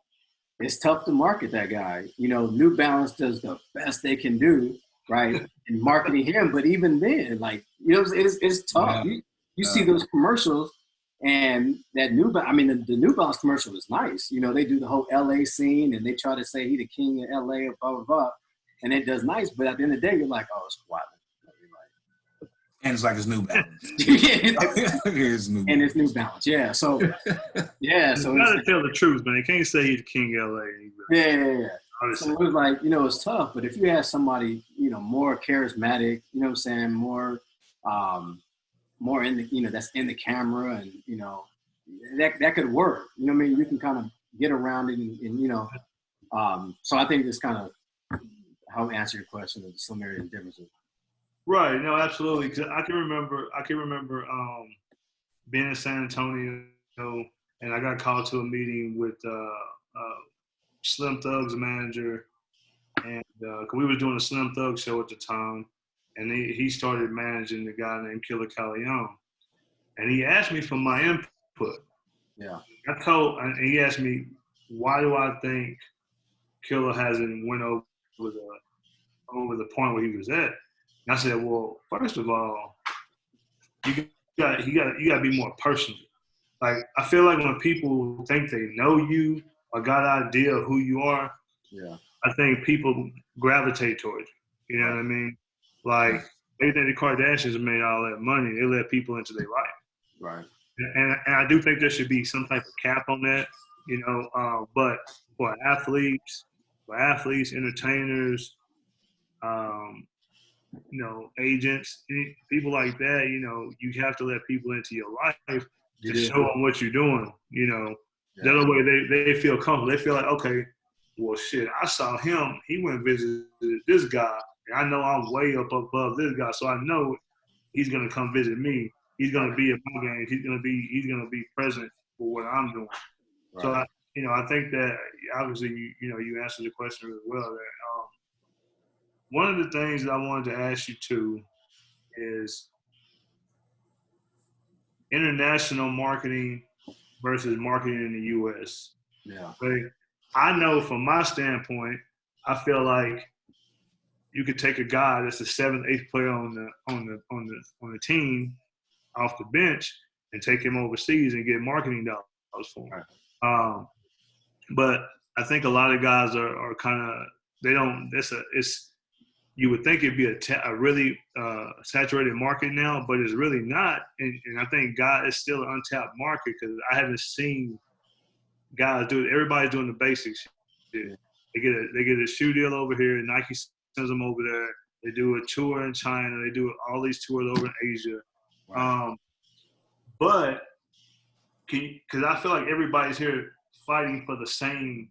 It's tough to market that guy. New Balance does the best they can do, right, in marketing him. But even then, it's tough. Yeah. You see those commercials, and that the New Balance commercial is nice. They do the whole LA scene, and they try to say he the king of LA, blah blah blah, and it does nice. But at the end of the day, you're like, oh, it's quiet. And it's like it's New Balance. It's New Balance. Yeah. So, yeah. So you gotta tell the truth, man. You can't say he's the king of LA. Yeah. So it was like, it's tough. But if you have somebody, more charismatic, more in the, that's in the camera, and that could work. You can kind of get around it, and so I think this kind of how to answer your question of the similarity and differences. Right. No, absolutely. Because I can remember being in San Antonio, and I got called to a meeting with Slim Thug's manager, and cause we were doing a Slim Thug show at the time, and he started managing the guy named Killer Callejon, and he asked me for my input. Yeah. And he asked me, why do I think Killer hasn't went over the point where he was at? And I said, well, first of all, you got to be more personal. Like, I feel like when people think they know you or got an idea of who you are, yeah, I think people gravitate towards you. You know what I mean? Like, they think the Kardashians made all that money. They let people into their life. Right. And I do think there should be some type of cap on that, but for athletes, entertainers, agents, people like that, you have to let people into your life to show them what you're doing, That way they feel comfortable. They feel like, okay, well, shit, I saw him. He went and visited this guy, and I know I'm way up above this guy, so I know he's going to come visit me. He's going to be at my game. He's going to be present for what I'm doing. Right. So, I think that obviously, you answered the question really well there. One of the things that I wanted to ask you too is international marketing versus marketing in the U.S. Yeah. Okay? I know from my standpoint, I feel like you could take a guy that's the 7th, 8th player on the team off the bench and take him overseas and get marketing dollars for him. Right. But I think a lot of guys are kind of they don't. It's you would think it'd be a really saturated market now, but it's really not. And I think it's still an untapped market because I haven't seen guys do it. Everybody's doing the basics. They get a shoe deal over here. Nike sends them over there. They do a tour in China. They do all these tours over in Asia. Right. But because I feel like everybody's here fighting for the same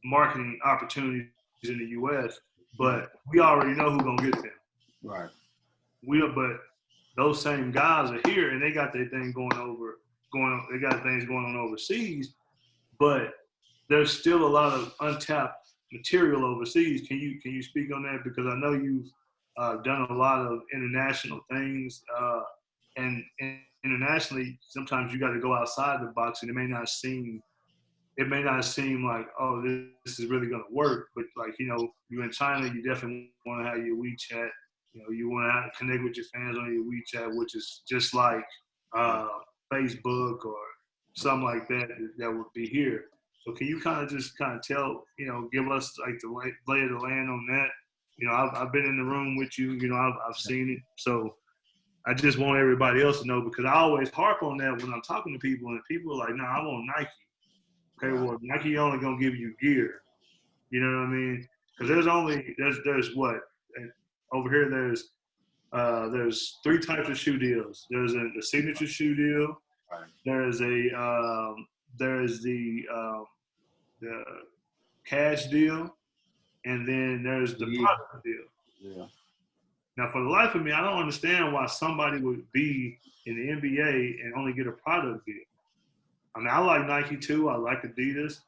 marketing opportunities in the U.S., but we already know who's gonna get them. Right. But those same guys are here and they got their thing they got things going on overseas, but there's still a lot of untapped material overseas. Can you speak on that? Because I know you've done a lot of international things, and internationally, sometimes you got to go outside the box, and it may not seem like, oh, this is really going to work. But like, you're in China, you definitely want to have your WeChat. You want to connect with your fans on your WeChat, which is just like Facebook or something like that would be here. So can you kind of tell, give us like the lay of the land on that? I've been in the room with you. I've seen it. So I just want everybody else to know, because I always harp on that when I'm talking to people, and people are like, "No, I want Nike." Okay, well, Nike only gonna give you gear. You know what I mean? Because there's what over here there's 3 types of shoe deals. There's a signature shoe deal. Right. There's the cash deal, and then there's the product deal. Yeah. Now, for the life of me, I don't understand why somebody would be in the NBA and only get a product deal. I mean, I like Nike too. I like Adidas,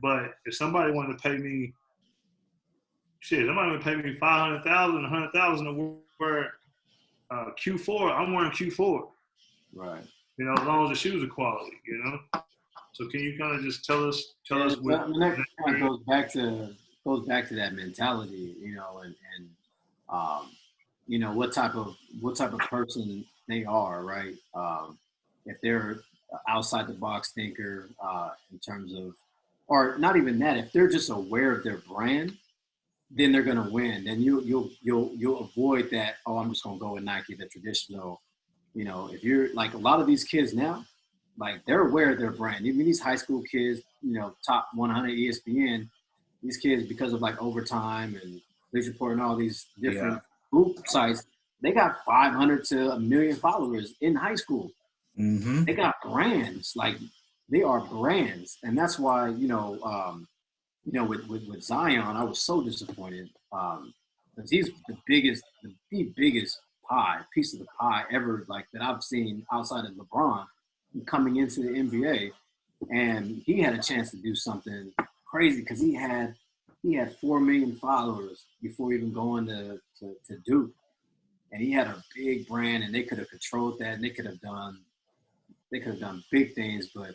but if somebody wanted to pay me, somebody would pay me $500,000, $100,000 to wear Q4. I'm wearing Q4. Right. As long as the shoes are quality. So can you kind of just tell us? That kind of goes back to that mentality, and what type of person they are, right? If they're outside the box thinker in terms of, or not even that, if they're just aware of their brand, then they're gonna win. Then you'll avoid that. Oh, I'm just gonna go with Nike, the traditional. If you're like a lot of these kids now, like they're aware of their brand. Even these high school kids, top 100 ESPN, these kids, because of like Overtime and Bleacher Report and all these different group sites, they got 500 to 1 million followers in high school. Mm-hmm. They got brands, like they are brands, and that's why with Zion, I was so disappointed because he's the biggest piece of the pie ever, like that I've seen outside of LeBron coming into the NBA, and he had a chance to do something crazy because he had 4 million followers before even going to Duke, and he had a big brand, and they could have controlled that, and they could have done big things. But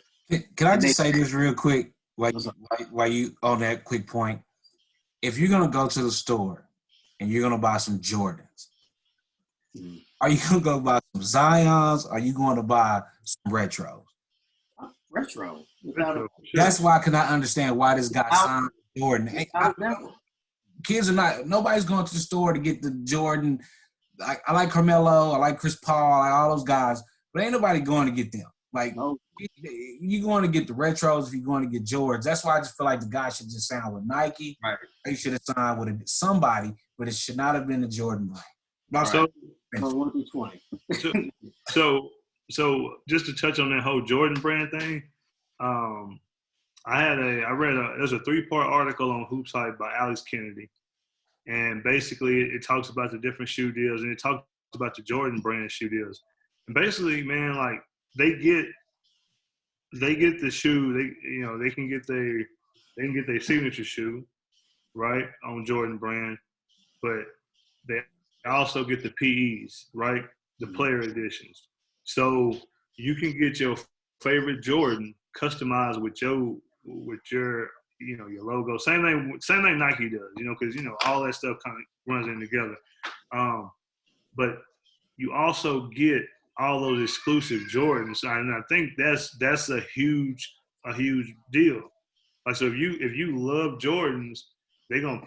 can I just say this real quick while you on that quick point? If you're gonna go to the store and you're gonna buy some Jordans, are you gonna go buy some Zions? Or are you going to buy some retros? Retro. That's why I cannot understand why this guy signed Jordan. Kids are not. Nobody's going to the store to get the Jordan. I like Carmelo. I like Chris Paul. I like all those guys, but ain't nobody going to get them. Like you going to get the retros if you're going to get Jordans. That's why I just feel like the guy should just sign with Nike. Right. He should have signed with somebody, but it should not have been the Jordan brand. So 1 through 20. So just to touch on that whole Jordan brand thing, there's a 3-part article on Hoops Hype by Alex Kennedy, and basically it talks about the different shoe deals, and it talks about the Jordan brand shoe deals. And basically, man, like they get the shoe, they can get their signature shoe, right, on Jordan brand, but they also get the PEs, right, the player editions. So you can get your favorite Jordan customized with your your logo. Same thing Nike does, because all that stuff kind of runs in together. But you also get all those exclusive Jordans, and I think that's a huge a huge deal. Like, so if you love Jordans, they're gonna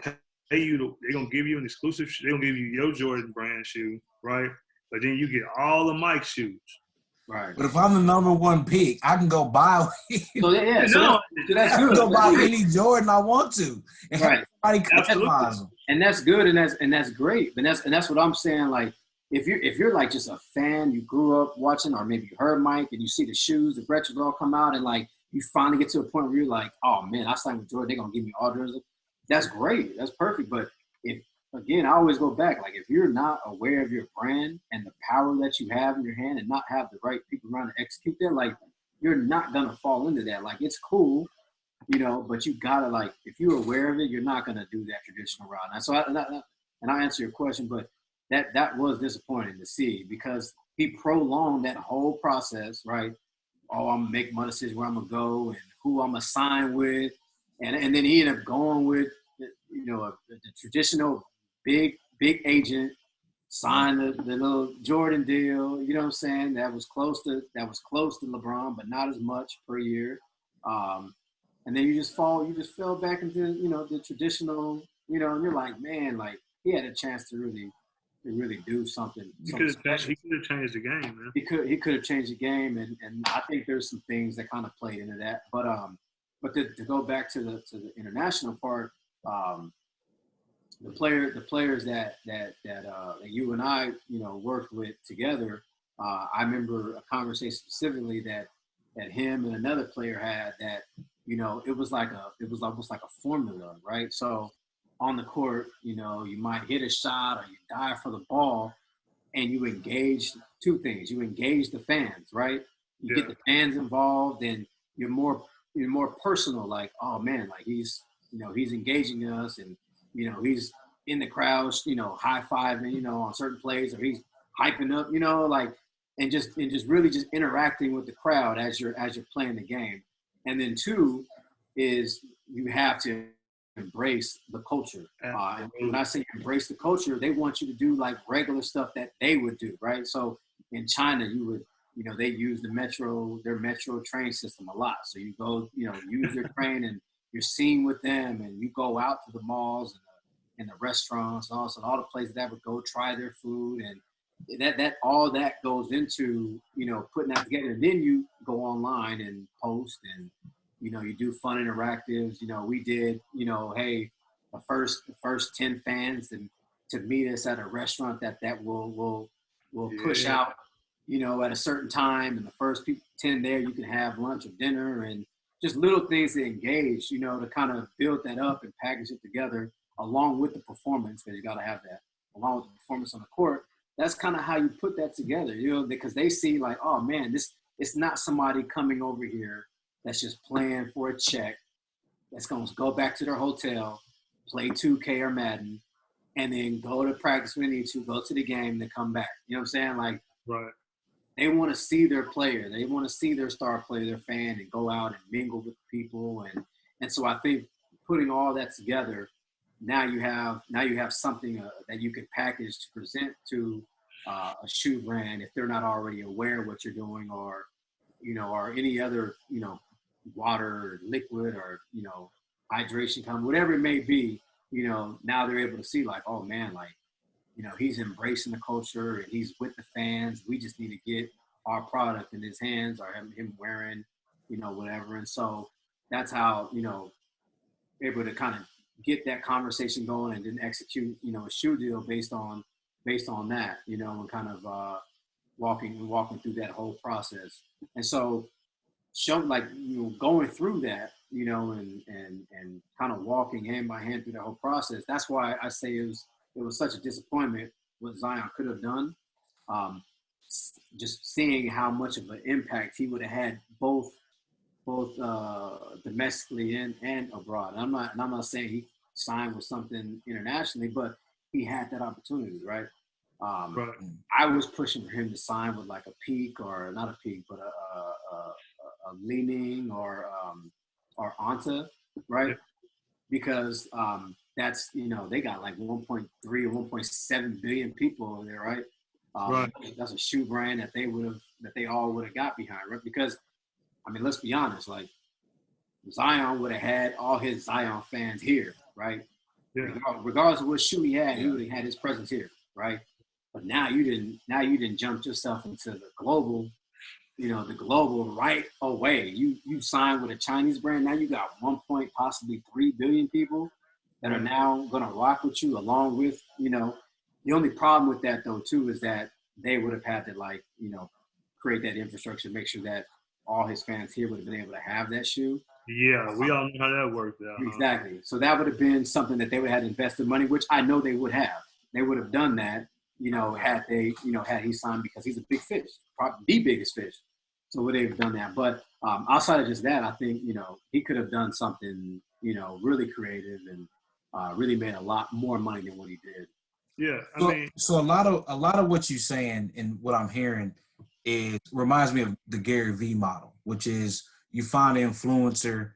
pay you. They're gonna give you an exclusive. They're gonna give you your Jordan brand shoe, right? But then you get all the Mike shoes. Right. But if I'm the number one pick, I can go buy. So yeah, so that's I can good. go buy any Jordan I want to, and Right. everybody customize them. And that's good, and that's great. And that's what I'm saying. Like, if you're like just a fan, you grew up watching, or maybe you heard Mike and you see the shoes, the retros all come out, and like you finally get to a point where you're like, oh man, I signed with Jordan, they're gonna give me all theirs. That's great. That's perfect. But if again, I always go back, like if you're not aware of your brand and the power that you have in your hand and not have the right people around to execute that, like you're not gonna fall into that. Like it's cool, but you gotta, like, if you're aware of it, you're not gonna do that traditional route. And so I answer your question, but that was disappointing to see because he prolonged that whole process, right? Oh, I'm gonna make my decision where I'm gonna go and who I'm gonna sign with, and then he ended up going with the traditional big agent, signed the little Jordan deal. You know what I'm saying? That was close to LeBron, but not as much per year. And then you just fell back into the traditional. And you're like, man, like he had a chance to really do something. He could have changed the game, man. He could have changed the game, and I think there's some things that kind of played into that. But to go back to the international part, the players that you and I worked with together, I remember a conversation specifically that him and another player had that it was almost like a formula, right? So on the court, you might hit a shot or you dive for the ball, and you engage two things. You engage the fans, right? You get the fans involved, and you're more personal. Like, oh man, like he's engaging us, and he's in the crowd, high fiving, on certain plays, or he's hyping up, like, and just really just interacting with the crowd as you're playing the game. And then two is you have to embrace the culture. And when I say embrace the culture, they want you to do like regular stuff that they would do, right? So in China, you would, they use their metro train system a lot. So you go, use their train and you're seen with them, and you go out to the malls and the restaurants and also all the places that would go try their food, and that all that goes into putting that together. And then you go online and post, and you do fun interactives. We did hey, the first 10 fans to meet us at a restaurant that will push out at a certain time, and the first 10 there you can have lunch or dinner, and just little things to engage, to kind of build that up and package it together along with the performance, because you got to have that along with the performance on the court. That's kind of how you put that together, because they see like, oh man, it's not somebody coming over here that's just playing for a check, that's going to go back to their hotel, play 2K or Madden, and then go to practice when they need to, go to the game, then come back. You know what I'm saying? Like, right. They want to see their player. They want to see their star player, their fan, and go out and mingle with people. And so I think putting all that together, now you have something that you can package to present to a shoe brand if they're not already aware of what you're doing, or any other water or liquid or hydration company, whatever it may be. Now they're able to see like, oh man, like he's embracing the culture and he's with the fans. We just need to get our product in his hands, or him wearing whatever. And so that's how able to kind of get that conversation going, and then execute a shoe deal based on that, and kind of walking through that whole process. And so going through that, and kind of walking hand by hand through that whole process. That's why I say it was such a disappointment what Zion could have done. Just seeing how much of an impact he would have had both domestically and abroad. And I'm not saying he signed with something internationally, but he had that opportunity, right? Right. I was pushing for him to sign with like a Peak, or not a Peak, but a Leaning or Anta, right? Yeah. Because that's they got like 1.3 or 1.7 billion people over there, right? Right. That's a shoe brand that they all would have got behind, right? Because I mean, let's be honest, like Zion would have had all his Zion fans here, right? Yeah. Regardless of what shoe he had, he would have had his presence here, right? But now you didn't. Now you didn't jump yourself into the global, the global right away. You signed with a Chinese brand. Now you got 1.3 billion people that are now going to rock with you, along with The only problem with that though too is that they would have had to create that infrastructure, make sure that all his fans here would have been able to have that shoe. Yeah, we all know how that worked out. Exactly. So that would have been something that they would have invested money, which I know they would have. They would have done that, had they, had he signed, because he's a big fish, probably the biggest fish. So would they have done that? But outside of just that, I think, he could have done something, really creative and really made a lot more money than what he did. Yeah, so a lot of what you're saying and what I'm hearing reminds me of the Gary V model, which is you find an influencer,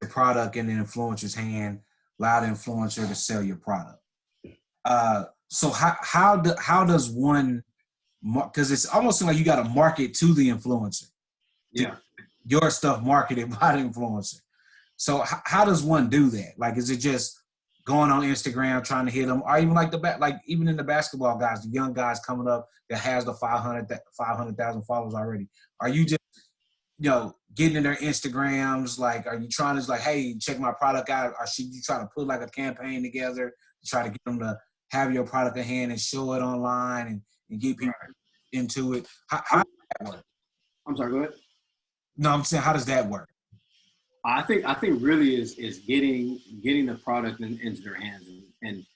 the product in the influencer's hand, allow the influencer to sell your product. So how does one, because it's almost like you got to market to the influencer. Yeah. Your stuff marketed by the influencer. So how does one do that? Like, is it just going on Instagram trying to hit them, or even even in the basketball guys, the young guys coming up that has the 500,000 followers already? Are you just getting in their Instagrams? Like, are you trying to hey, check my product out? Or should you try to put like a campaign together to try to get them to have your product in hand and show it online and get people into it? How does that work? I'm sorry, go ahead. No, I'm saying, how does that work? I think really is getting the product into their hands, and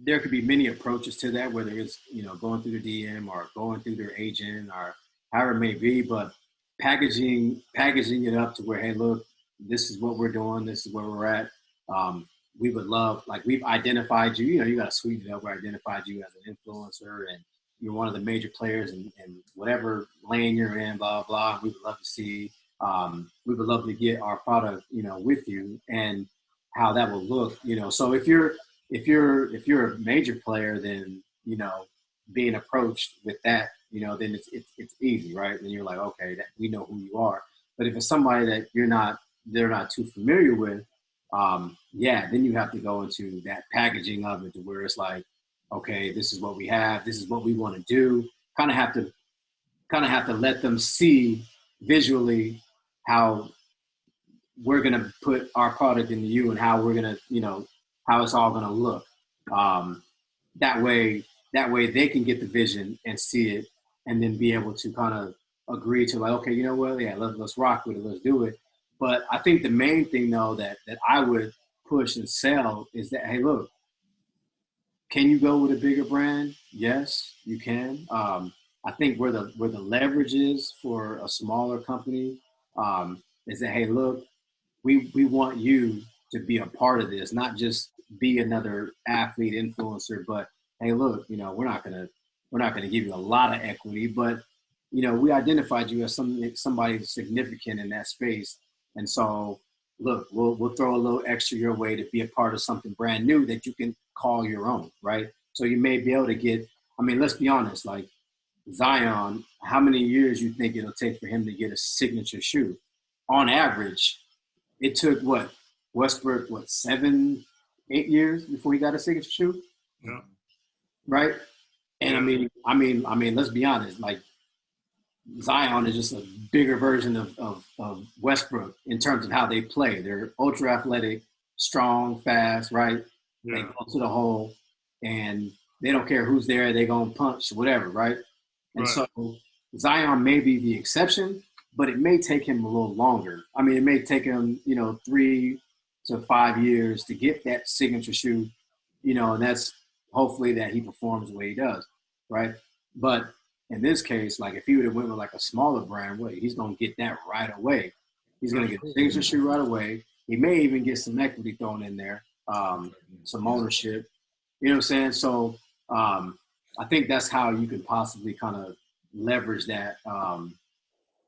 there could be many approaches to that, whether it's going through the DM or going through their agent or however it may be, but packaging it up to where, hey, look, this is what we're doing, this is where we're at. We would love, we've identified you, you got to sweeten it up. We identified you as an influencer and you're one of the major players in whatever lane you're in, blah, blah. We would love to see, we would love to get our product, with you, and how that will look, So if you're a major player, then, being approached with that, then it's easy, right? And you're like, okay, we know who you are. But if it's somebody that they're not too familiar with, then you have to go into that packaging of it to where it's like, okay, this is what we have, this is what we want to do. Kind of have to let them see visually how we're going to put our product into you and how we're going to, how it's all going to look. That way they can get the vision and see it, and then be able to kind of agree to okay, you know what? Yeah, let's rock with it. Let's do it. But I think the main thing though that I would push and sell is that, hey, look, can you go with a bigger brand? Yes, you can. I think where the leverage is for a smaller company is that, hey, look, we want you to be a part of this, not just be another athlete influencer, but hey, look, we're not gonna give you a lot of equity, but we identified you as somebody significant in that space, and so look, we'll throw a little extra your way to be a part of something brand new that you can call your own, right? So you may be able to get. I mean, let's be honest, like Zion, how many years you think it'll take for him to get a signature shoe? On average, it took Westbrook 7-8 years before he got a signature shoe. Yeah. Right. And I mean, let's be honest, like Zion is just a bigger version of Westbrook in terms of how they play. They're ultra athletic, strong, fast, right? Yeah. They go to the hole and they don't care who's there, they're gonna punch, whatever, right? And so Zion may be the exception, but it may take him a little longer. I mean, it may take him, 3 to 5 years to get that signature shoe, and that's hopefully that he performs the way he does, right? But in this case, like if he would have went with like a smaller brand, he's going to get that right away. He's going to get a signature shoe right away. He may even get some equity thrown in there, some ownership. You know what I'm saying? So I think that's how you can possibly kind of leverage that.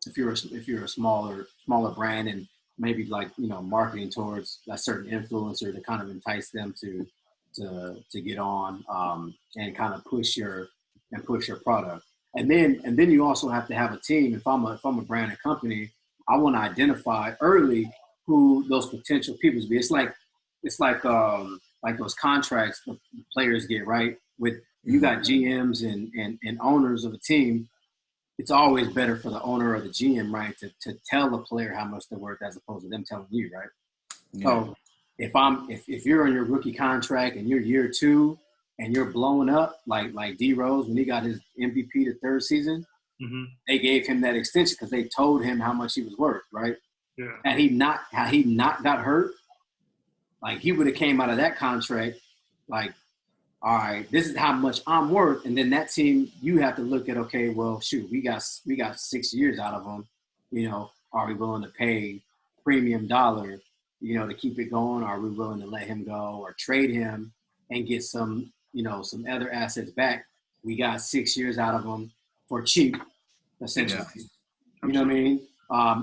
If you're a smaller brand and maybe marketing towards a certain influencer to kind of entice them to get on and kind of push your product. And then you also have to have a team. If I'm a brand and company, I want to identify early who those potential people be. It's like those contracts the players get, right? With you got GMs and owners of a team, it's always better for the owner or the GM, right, to tell the player how much they're worth as opposed to them telling you, right? Yeah. So if you're on your rookie contract and you're year 2 and you're blowing up like D Rose when he got his MVP the third season, they gave him that extension because they told him how much he was worth, right? Yeah. Had he not got hurt, like he would have came out of that contract like, all right, this is how much I'm worth, and then that team you have to look at. Okay, well, shoot, we got 6 years out of him. You know, are we willing to pay premium dollar, you know, to keep it going? Are we willing to let him go or trade him and get some, you know, some other assets back? We got 6 years out of him for cheap, essentially. Yeah. You know what I mean?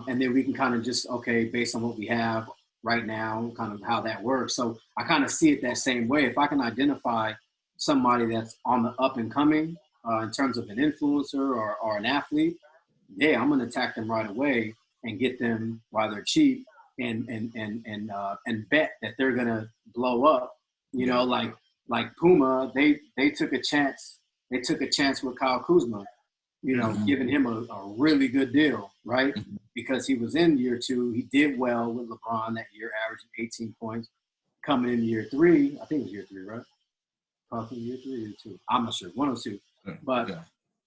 And then we can kind of just, okay, based on what we have right now, kind of how that works. So I kind of see it that same way. If I can identify somebody that's on the up and coming in terms of an influencer or an athlete, yeah, I'm going to attack them right away and get them while they're cheap and bet that they're going to blow up. You know, like Puma, they took a chance. They took a chance with Kyle Kuzma, you know, giving him a really good deal, right? Because he was in year 2. He did well with LeBron that year, averaging 18 points. Coming in year 3, I think it was year 3, right? Probably year 3 or year 2. I'm not sure, 1 or 2. But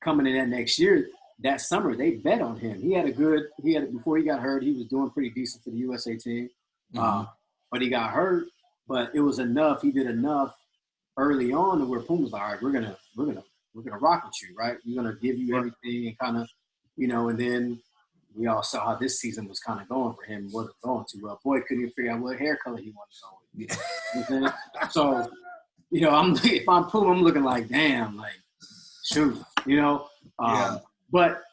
coming in that next year, that summer, they bet on him. Before he got hurt, he was doing pretty decent for the USA team. But he got hurt, but it was enough. He did enough early on to where Puma was like, all right, we're gonna rock with you, right? We're gonna give you everything and kind of, you know, and then we all saw how this season was kind of going for him. Wasn't going too well. Boy couldn't even figure out what hair color he wanted to go with. You know what I'm saying? So, you know, if I'm Puma, I'm looking like, damn, like, shoot, you know. But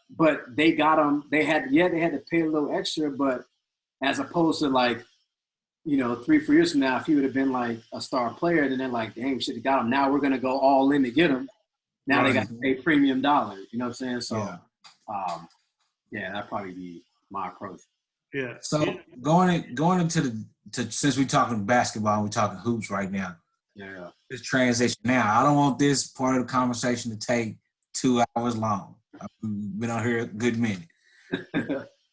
they got him. They had to pay a little extra, but as opposed to like, you know, 3-4 years from now, if he would have been like a star player, then they're like, damn, we should have got him. Now we're gonna go all in to get him. Now they got to pay premium dollars. You know what I'm saying? So, that'd probably be my approach. Yeah. So going into since we're talking basketball and we're talking hoops right now. Yeah. This transition now. I don't want this part of the conversation to take 2 hours long. We've been on here a good minute.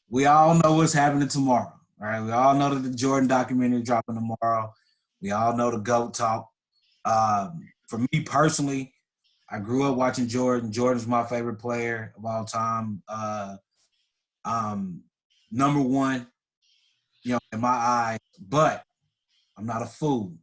We all know what's happening tomorrow. All right. We all know that the Jordan documentary is dropping tomorrow. We all know the GOAT talk. For me personally, I grew up watching Jordan. Jordan's my favorite player of all time. Number 1, you know, in my eyes. But I'm not a fool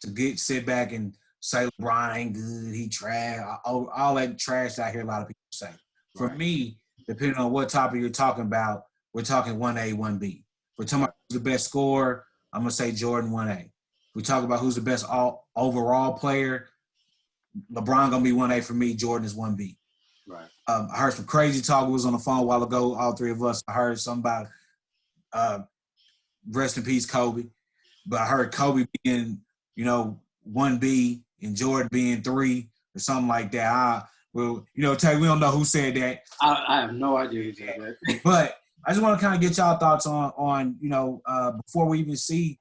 to sit back and say LeBron ain't good, he trash, all that trash that I hear a lot of people say. For me, depending on what topic you're talking about, we're talking 1A, 1B. If we're talking about who's the best scorer, I'm going to say Jordan 1A. If we talk about who's the best overall player, LeBron going to be 1A for me, Jordan is 1B. Right. I heard some crazy talk. We was on the phone a while ago, all 3 of us. I heard something about rest in peace, Kobe. But I heard Kobe being, you know, 1B and Jordan being 3 or something like that. Well, you know, Tay, we don't know who said that. I have no idea who said that. But I just want to kind of get y'all thoughts on you know, before we even see,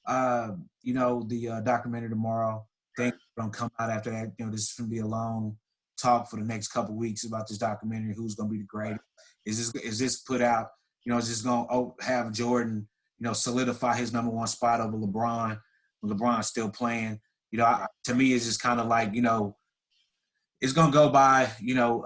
you know, the documentary tomorrow. Things don't come out after that. You know, this is going to be a long talk for the next couple of weeks about this documentary. Who's going to be the greatest? Is this put out? You know, is this going to have Jordan, you know, solidify his number 1 spot over LeBron? LeBron's still playing. You know, to me, it's just kind of like, you know, it's going to go by, you know,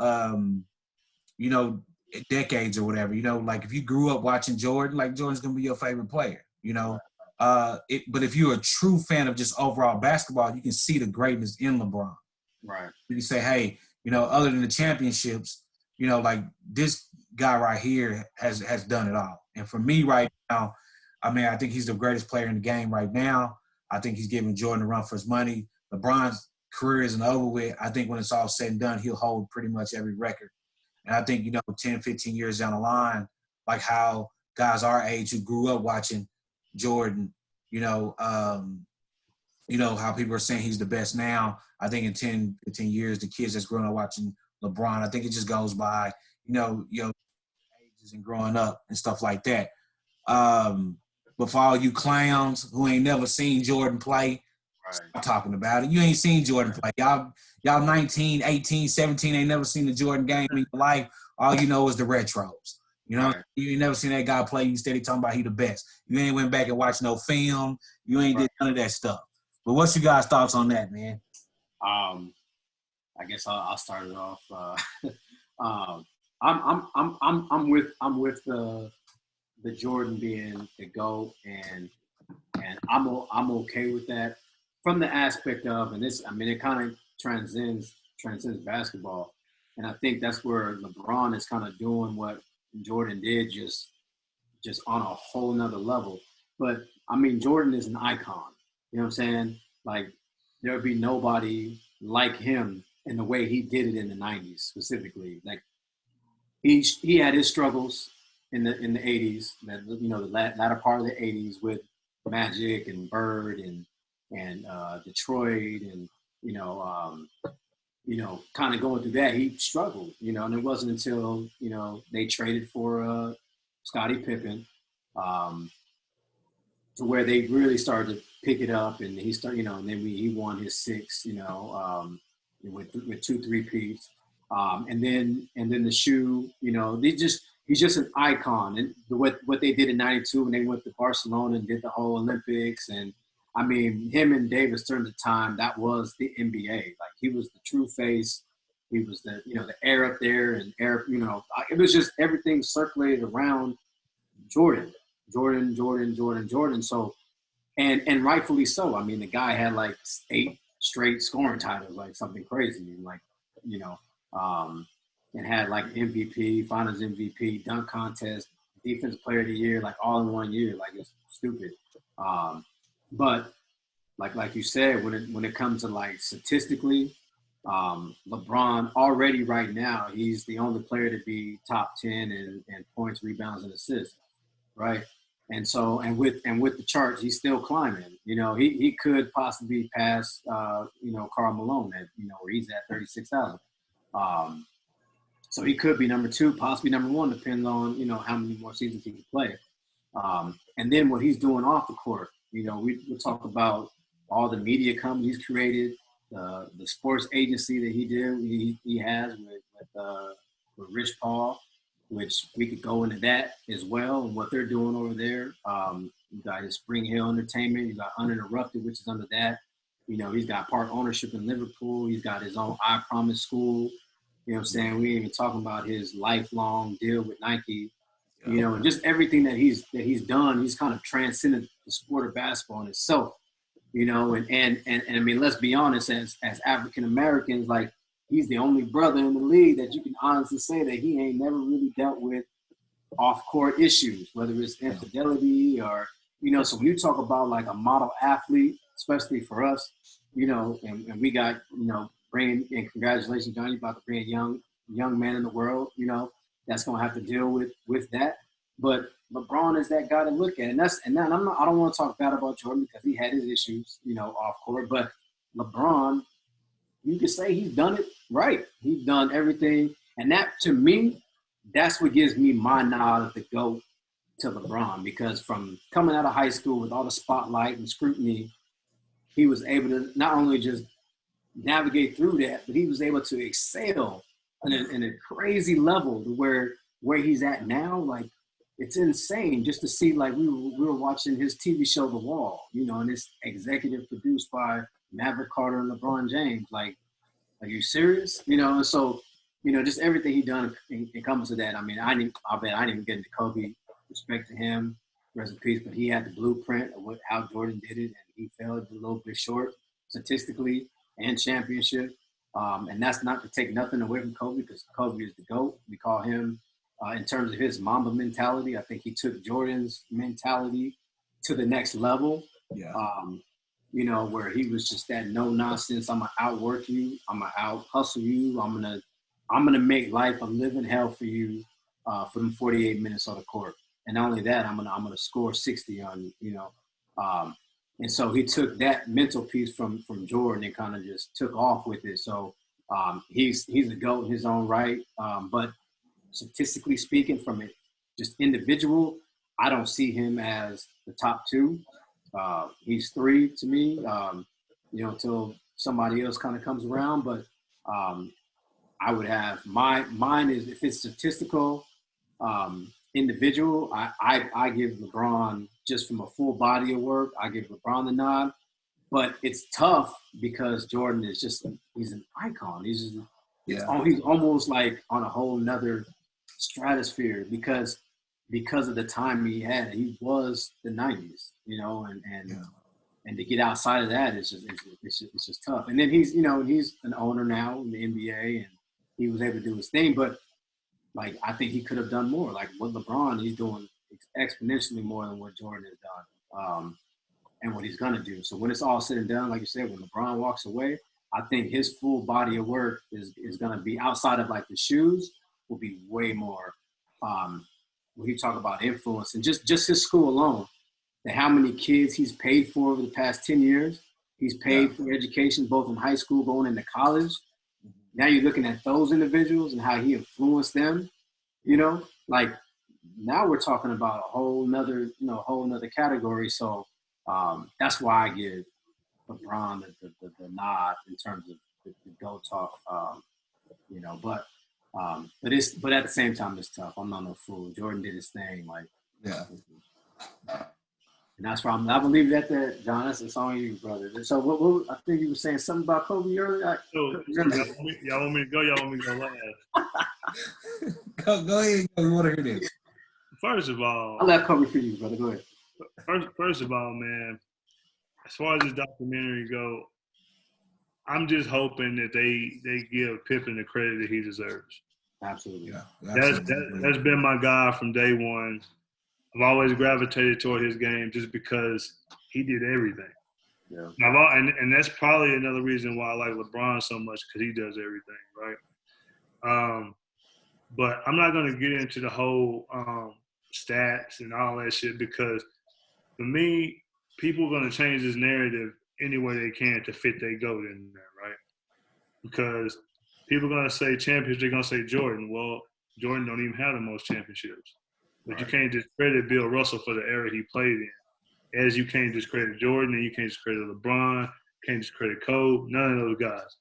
decades or whatever. You know, like if you grew up watching Jordan, like Jordan's going to be your favorite player, you know. But if you're a true fan of just overall basketball, you can see the greatness in LeBron. Right. You can say, hey, you know, other than the championships, you know, like this guy right here has done it all. And for me right now, I mean, I think he's the greatest player in the game right now. I think he's giving Jordan a run for his money. LeBron's career isn't over with. I think when it's all said and done, he'll hold pretty much every record. And I think, you know, 10, 15 years down the line, like how guys our age who grew up watching Jordan, you know, how people are saying he's the best now. I think in 10, 15 years, the kids that's growing up watching LeBron, I think it just goes by, you know, ages and growing up and stuff like that. But for all you clowns who ain't never seen Jordan play, stop talking about it. You ain't seen Jordan play. Y'all 19, 18, 17 ain't never seen the Jordan game in your life. All you know is the retros. You know, you ain't never seen that guy play. You steady talking about he the best. You ain't went back and watched no film. You ain't did none of that stuff. But what's your guys' thoughts on that, man? I guess I'll start it off. I'm with the Jordan being the GOAT, and I'm okay with that from the aspect of, and this, I mean, it kind of transcends basketball, and I think that's where LeBron is kind of doing what Jordan did, just on a whole nother level. But I mean, Jordan is an icon. You know what I'm saying? Like, there would be nobody like him in the way he did it in the 90s specifically. Like, he had his struggles in the 80s, you know, the latter part of the 80s with Magic and Bird and Detroit, and kind of going through that, he struggled, and it wasn't until they traded for Scottie Pippen, to where they really started to pick it up, and he started, and then he won his six, with 2 3-peats, and then the shoe, he's just an icon. And what they did in '92 when they went to Barcelona and did the whole Olympics, and I mean, him and Davis during the time, that was the NBA. Like, he was the true face. He was the air up there, and air, it was just everything circulated around Jordan. So, and rightfully so. I mean, the guy had like 8 straight scoring titles, like something crazy, and like, and had like MVP, Finals MVP, dunk contest, Defensive Player of the Year, like all in 1 year. Like, it's stupid. But like you said, when it comes to like statistically, LeBron already right now, he's the only player to be top 10 in points, rebounds, and assists, right? And so, and with the charts, he's still climbing. He could possibly pass, Karl Malone at, where he's at 36,000. So he could be number 2, possibly number 1, depending on, how many more seasons he can play. And then what he's doing off the court, we talk about all the media companies created, the sports agency that he has with Rich Paul, which we could go into that as well, and what they're doing over there. You got his Spring Hill Entertainment, you got Uninterrupted, which is under that. He's got part ownership in Liverpool. He's got his own I Promise school. You know what I'm saying? We ain't even talking about his lifelong deal with Nike. And just everything that he's done, he's kind of transcended the sport of basketball in itself. And I mean, let's be honest, as African Americans, like, he's the only brother in the league that you can honestly say that he ain't never really dealt with off-court issues, whether it's infidelity or, so when you talk about like a model athlete, especially for us, and we got, bringing, and congratulations, John, you about to bring a young man in the world, that's going to have to deal with that. But LeBron is that guy to look at. And I don't want to talk bad about Jordan because he had his issues, off court, but LeBron, you could say he's done it right. He's done everything. And that, to me, that's what gives me my nod of the GOAT to LeBron, because from coming out of high school with all the spotlight and scrutiny, he was able to not only just navigate through that, but he was able to excel in a crazy level to where he's at now. Like, it's insane just to see, like, we were watching his TV show, The Wall, and it's executive produced by Maverick Carter and LeBron James. Like, are you serious? And so, just everything he done, it comes to that. I mean, I didn't even get into Kobe. Respect to him, rest in peace. But he had the blueprint of how Jordan did it, and he fell a little bit short statistically and championship. And that's not to take nothing away from Kobe, because Kobe is the GOAT. We call him, in terms of his Mamba mentality, I think he took Jordan's mentality to the next level. Yeah. Where he was just that no nonsense. I'm gonna outwork you. I'm gonna out hustle you. I'm gonna make life a living hell for you, for them 48 minutes on the court. And not only that, I'm gonna score 60 on you. And so he took that mental piece from Jordan and kind of just took off with it. So he's a GOAT in his own right. But statistically speaking, from it just individual, I don't see him as the top two. He's 3 to me. Until somebody else kind of comes around, but I would have mine is if it's statistical, individual. I give LeBron just from a full body of work. I give LeBron the nod, but it's tough because Jordan is he's an icon. He's almost like on a whole nother stratosphere because of the time he had. He was the 90s, and to get outside of that is just tough. And then he's an owner now in the NBA, and he was able to do his thing. But like I think he could have done more. Like with LeBron, he's doing exponentially more than what Jordan has done, and what he's gonna do. So when it's all said and done, like you said, when LeBron walks away, I think his full body of work is gonna be outside of like the shoes will be way more. When you talk about influence and just his school alone. How many kids he's paid for over the past 10 years. He's paid for education, both in high school, going into college. Now you're looking at those individuals and how he influenced them, like now we're talking about a whole nother category. So that's why I give LeBron the nod in terms of the GOAT talk, but at the same time, it's tough. I'm not no fool. Jordan did his thing. And that's why I believe that, John. That's on you, brother. So what I think you were saying something about Kobe earlier. Y'all want me to go? Y'all want me to go last? Go ahead. We want to hear this. First of all, I left Kobe for you, brother. Go ahead. First of all, man, as far as this documentary go, I'm just hoping that they give Pippen the credit that he deserves. Absolutely. Yeah. That's been my guy from day one. I've always gravitated toward his game just because he did everything. Yeah. And that's probably another reason why I like LeBron so much because he does everything, right? But I'm not going to get into the whole stats and all that shit because for me, people are going to change this narrative any way they can to fit their GOAT in there, right? Because people are going to say champions, they're going to say Jordan. Well, Jordan don't even have the most championships. But you can't discredit Bill Russell for the era he played in. As you can't discredit Jordan and you can't discredit LeBron, can't discredit Kobe, none of those guys.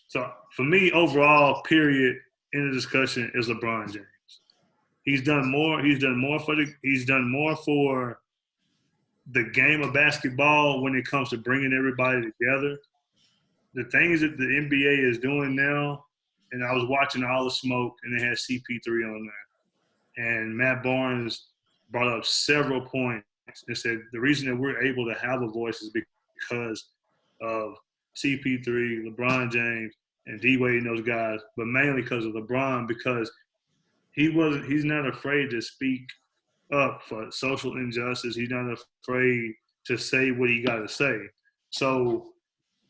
So for me, overall, period, in the discussion is LeBron James. He's done more for the game of basketball when it comes to bringing everybody together. The things that the NBA is doing now, and I was watching All the Smoke, and they had CP3 on there. And Matt Barnes brought up several points and said the reason that we're able to have a voice is because of CP3, LeBron James, and D-Wade and those guys, but mainly because of LeBron because he's not afraid to speak up for social injustice. He's not afraid to say what he got to say. So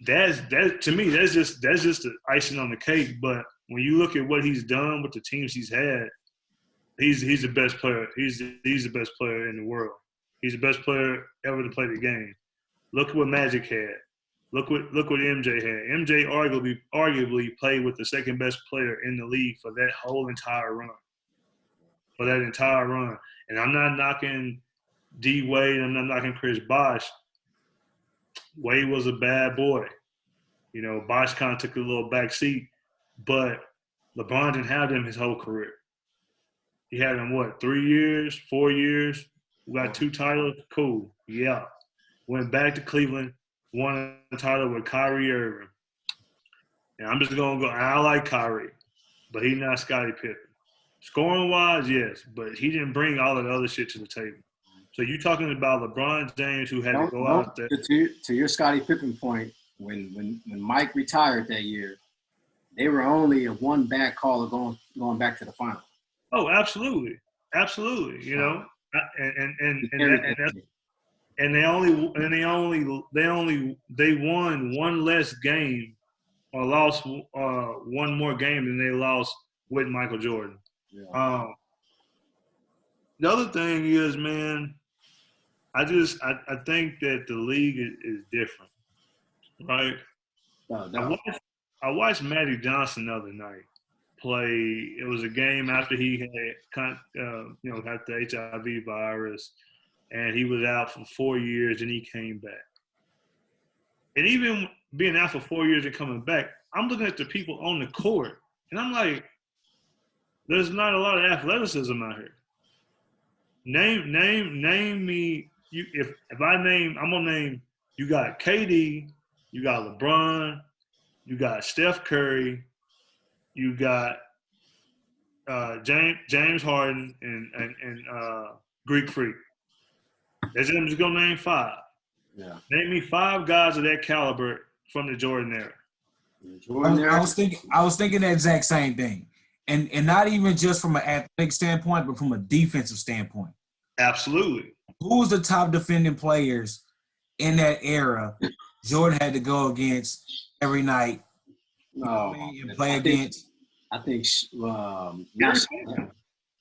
that to me, that's just the icing on the cake. But when you look at what he's done with the teams he's had, he's the best player. He's the best player in the world. He's the best player ever to play the game. Look at what Magic had. Look what MJ had. MJ arguably played with the second best player in the league for that whole entire run. And I'm not knocking D Wade. I'm not knocking Chris Bosh. Wade was a bad boy. Bosh kind of took a little back seat, but LeBron didn't have them his whole career. He had him, 3 years, 4 years? We got 2 titles? Cool. Yeah. Went back to Cleveland, won a title with Kyrie Irving. And I'm just going to go, I like Kyrie, but he's not Scottie Pippen. Scoring-wise, yes, but he didn't bring all of the other shit to the table. So you're talking about LeBron James who had to go out there. To your Scottie Pippen point, when Mike retired that year, they were only a one bad call of going back to the final. Oh, absolutely. And they won one less game or lost one more game than they lost with Michael Jordan. Yeah. The other thing is, man, I think that the league is different, right? No. I watched Matty Johnson the other night play. It was a game after he had got the HIV virus. and he was out for 4 years, and he came back. And even being out for 4 years and coming back, I'm looking at the people on the court, and I'm like, there's not a lot of athleticism out here. Name me. If I'm gonna name. You got KD, you got LeBron, you got Steph Curry, you got James Harden and Greek Freak. I'm just gonna name 5. Yeah. Name me 5 guys of that caliber from the Jordan era. I was thinking the exact same thing, and not even just from an athletic standpoint, but from a defensive standpoint. Absolutely. Who was the top defending players in that era Jordan had to go against every night and play against? I think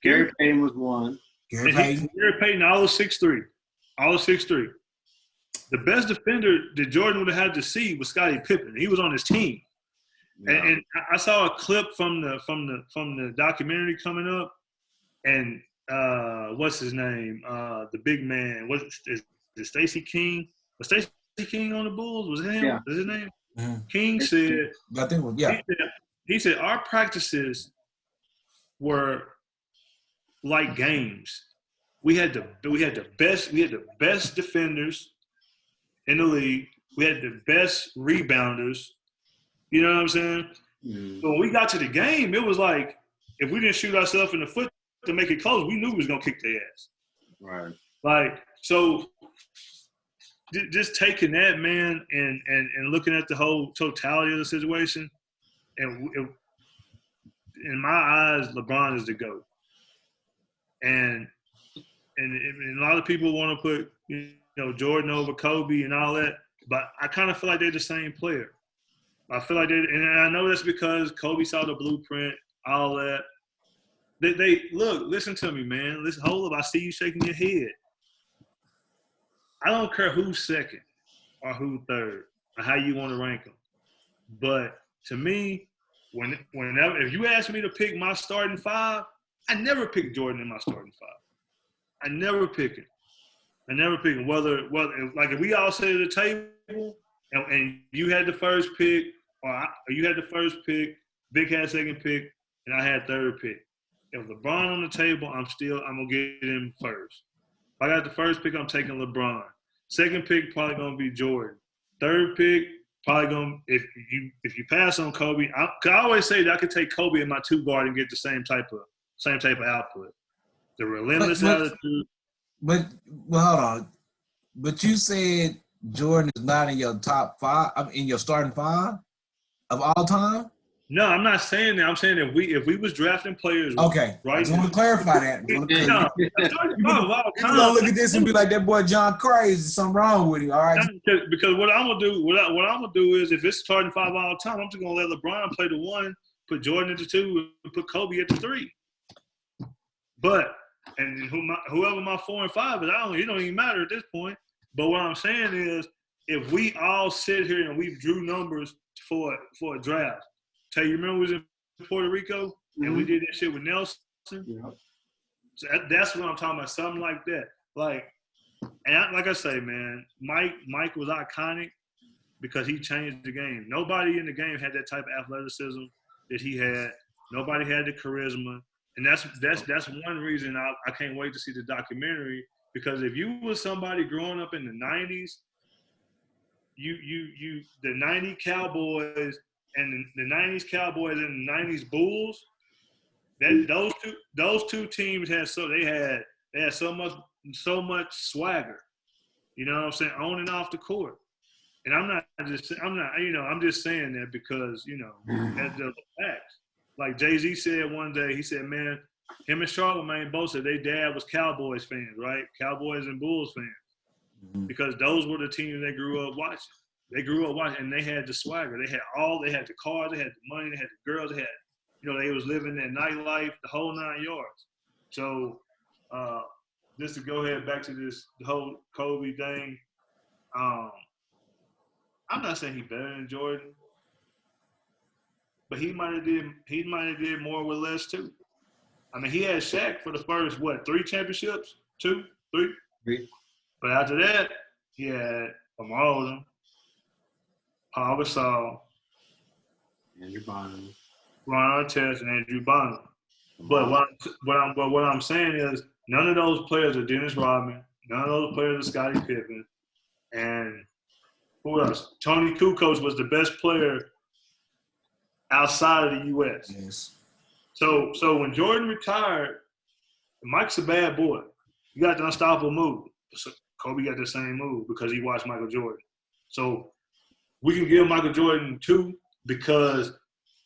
Gary Payton was one. Gary Payton, all of 6'3". All of 6'3". The best defender that Jordan would have had to see was Scottie Pippen. He was on his team. Yeah. And I saw a clip from the documentary coming up, and what's his name? The big man. Is it Stacey King? Was Stacey King on the Bulls? Was it him? Yeah. Was his name? Mm-hmm. King said, I think, yeah. He said our practices were like games. We had the best defenders in the league. We had the best rebounders. You know what I'm saying? Mm-hmm. So when we got to the game, it was like if we didn't shoot ourselves in the foot to make it close, we knew we was gonna kick their ass. Right. Like, so just taking that, man, and looking at the whole totality of the situation, and in my eyes, LeBron is the GOAT. And a lot of people want to put Jordan over Kobe and all that, but I kind of feel like they're the same player. I feel like and I know that's because Kobe saw the blueprint, all that. They look, listen to me, man. Listen, hold up. I see you shaking your head. I don't care who's second or who's third or how you want to rank them. But to me, whenever if you ask me to pick my starting 5, I never pick Jordan in my starting 5. I never pick him. Whether like if we all sit at the table and you had the first pick or you had the first pick, Vic had second pick, and I had third pick. If LeBron on the table, I'm gonna get him first. If I got the first pick, I'm taking LeBron. Second pick, probably gonna be Jordan. Third pick, probably gonna if you pass on Kobe, I always say that I could take Kobe in my 2 guard and get the same type of output. The relentless attitude. But hold on. But you said Jordan is not in your top 5, in your starting 5 of all time? No, I'm not saying that. I'm saying if we was drafting players, okay, right? I just want to clarify that. You're gonna look at this and be like, that boy John crazy. Something wrong with him. All right. Because what I'm gonna do is if it's starting 5 all the time, I'm just gonna let LeBron play the 1, put Jordan at the 2, and put Kobe at the 3. But whoever my 4 and 5 is, it don't even matter at this point. But what I'm saying is, if we all sit here and we drew numbers for a draft. Tell you, remember we was in Puerto Rico and we did that shit with Nelson? Yeah. So that's what I'm talking about, something like that. Like I say, man, Mike was iconic because he changed the game. Nobody in the game had that type of athleticism that he had. Nobody had the charisma. And that's one reason I can't wait to see the documentary, because if you was somebody growing up in the 90s, the 90 Cowboys and the 90s Cowboys and the 90s Bulls, those two teams had so much swagger. You know what I'm saying? On and off the court. And I'm just saying that because, that's the facts. Like Jay-Z said one day, he said, man, him and Charlamagne both said their dad was Cowboys fans, right? Cowboys and Bulls fans. Mm-hmm. Because those were the teams they grew up watching. They grew up watching, and they had the swagger. They had the cars, they had the money, they had the girls, they had, they was living that nightlife, the whole 9 yards. So just to go ahead back to the whole Kobe thing, I'm not saying he's better than Jordan, but he might have did more with less too. I mean, he had Shaq for the first 3 championships, 2, 3. But after that, he had Lamar Odom, Paul Gasol, Andrew Bynum, Ron Artest, and Andrew Bynum. But what I'm saying is none of those players are Dennis Rodman. None of those players are Scottie Pippen. And who else? Tony Kukoc was the best player outside of the U.S. Yes. So when Jordan retired, Mike's a bad boy. You got the unstoppable move. So Kobe got the same move because he watched Michael Jordan. So we can give Michael Jordan 2 because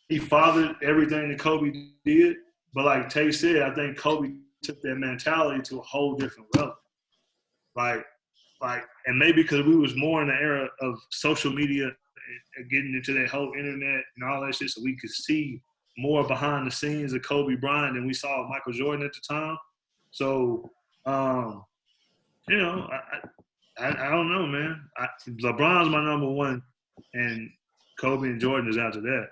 he fathered everything that Kobe did. But like Tay said, I think Kobe took that mentality to a whole different level. And maybe because we was more in the era of social media and getting into that whole internet and all that shit, so we could see more behind the scenes of Kobe Bryant than we saw Michael Jordan at the time. So, you know, I don't know, man. LeBron's my number 1, and Kobe and Jordan is after that.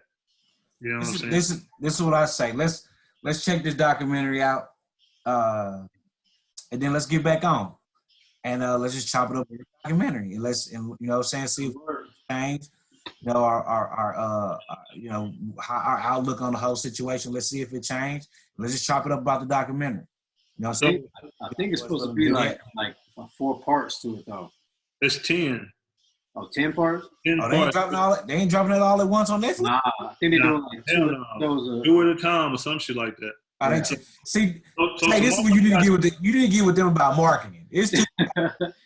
You know what I'm saying? This is what I say. Let's check this documentary out, and then let's get back on, and let's just chop it up with the documentary, and you know what I'm saying, see if it change. You know, our you know, how our outlook on the whole situation. Let's see if it changed. Let's just chop it up about the documentary. You know what I'm saying? I think it's supposed to be like 4 parts to it, though. It's 10. Oh, 10 parts? 10 they ain't parts. dropping it all at once on Netflix? Nah, I think they're doing like 2 at a time or some shit like that. Yeah. See, so hey, this is what you need to get with you didn't get with them about marketing. It's too,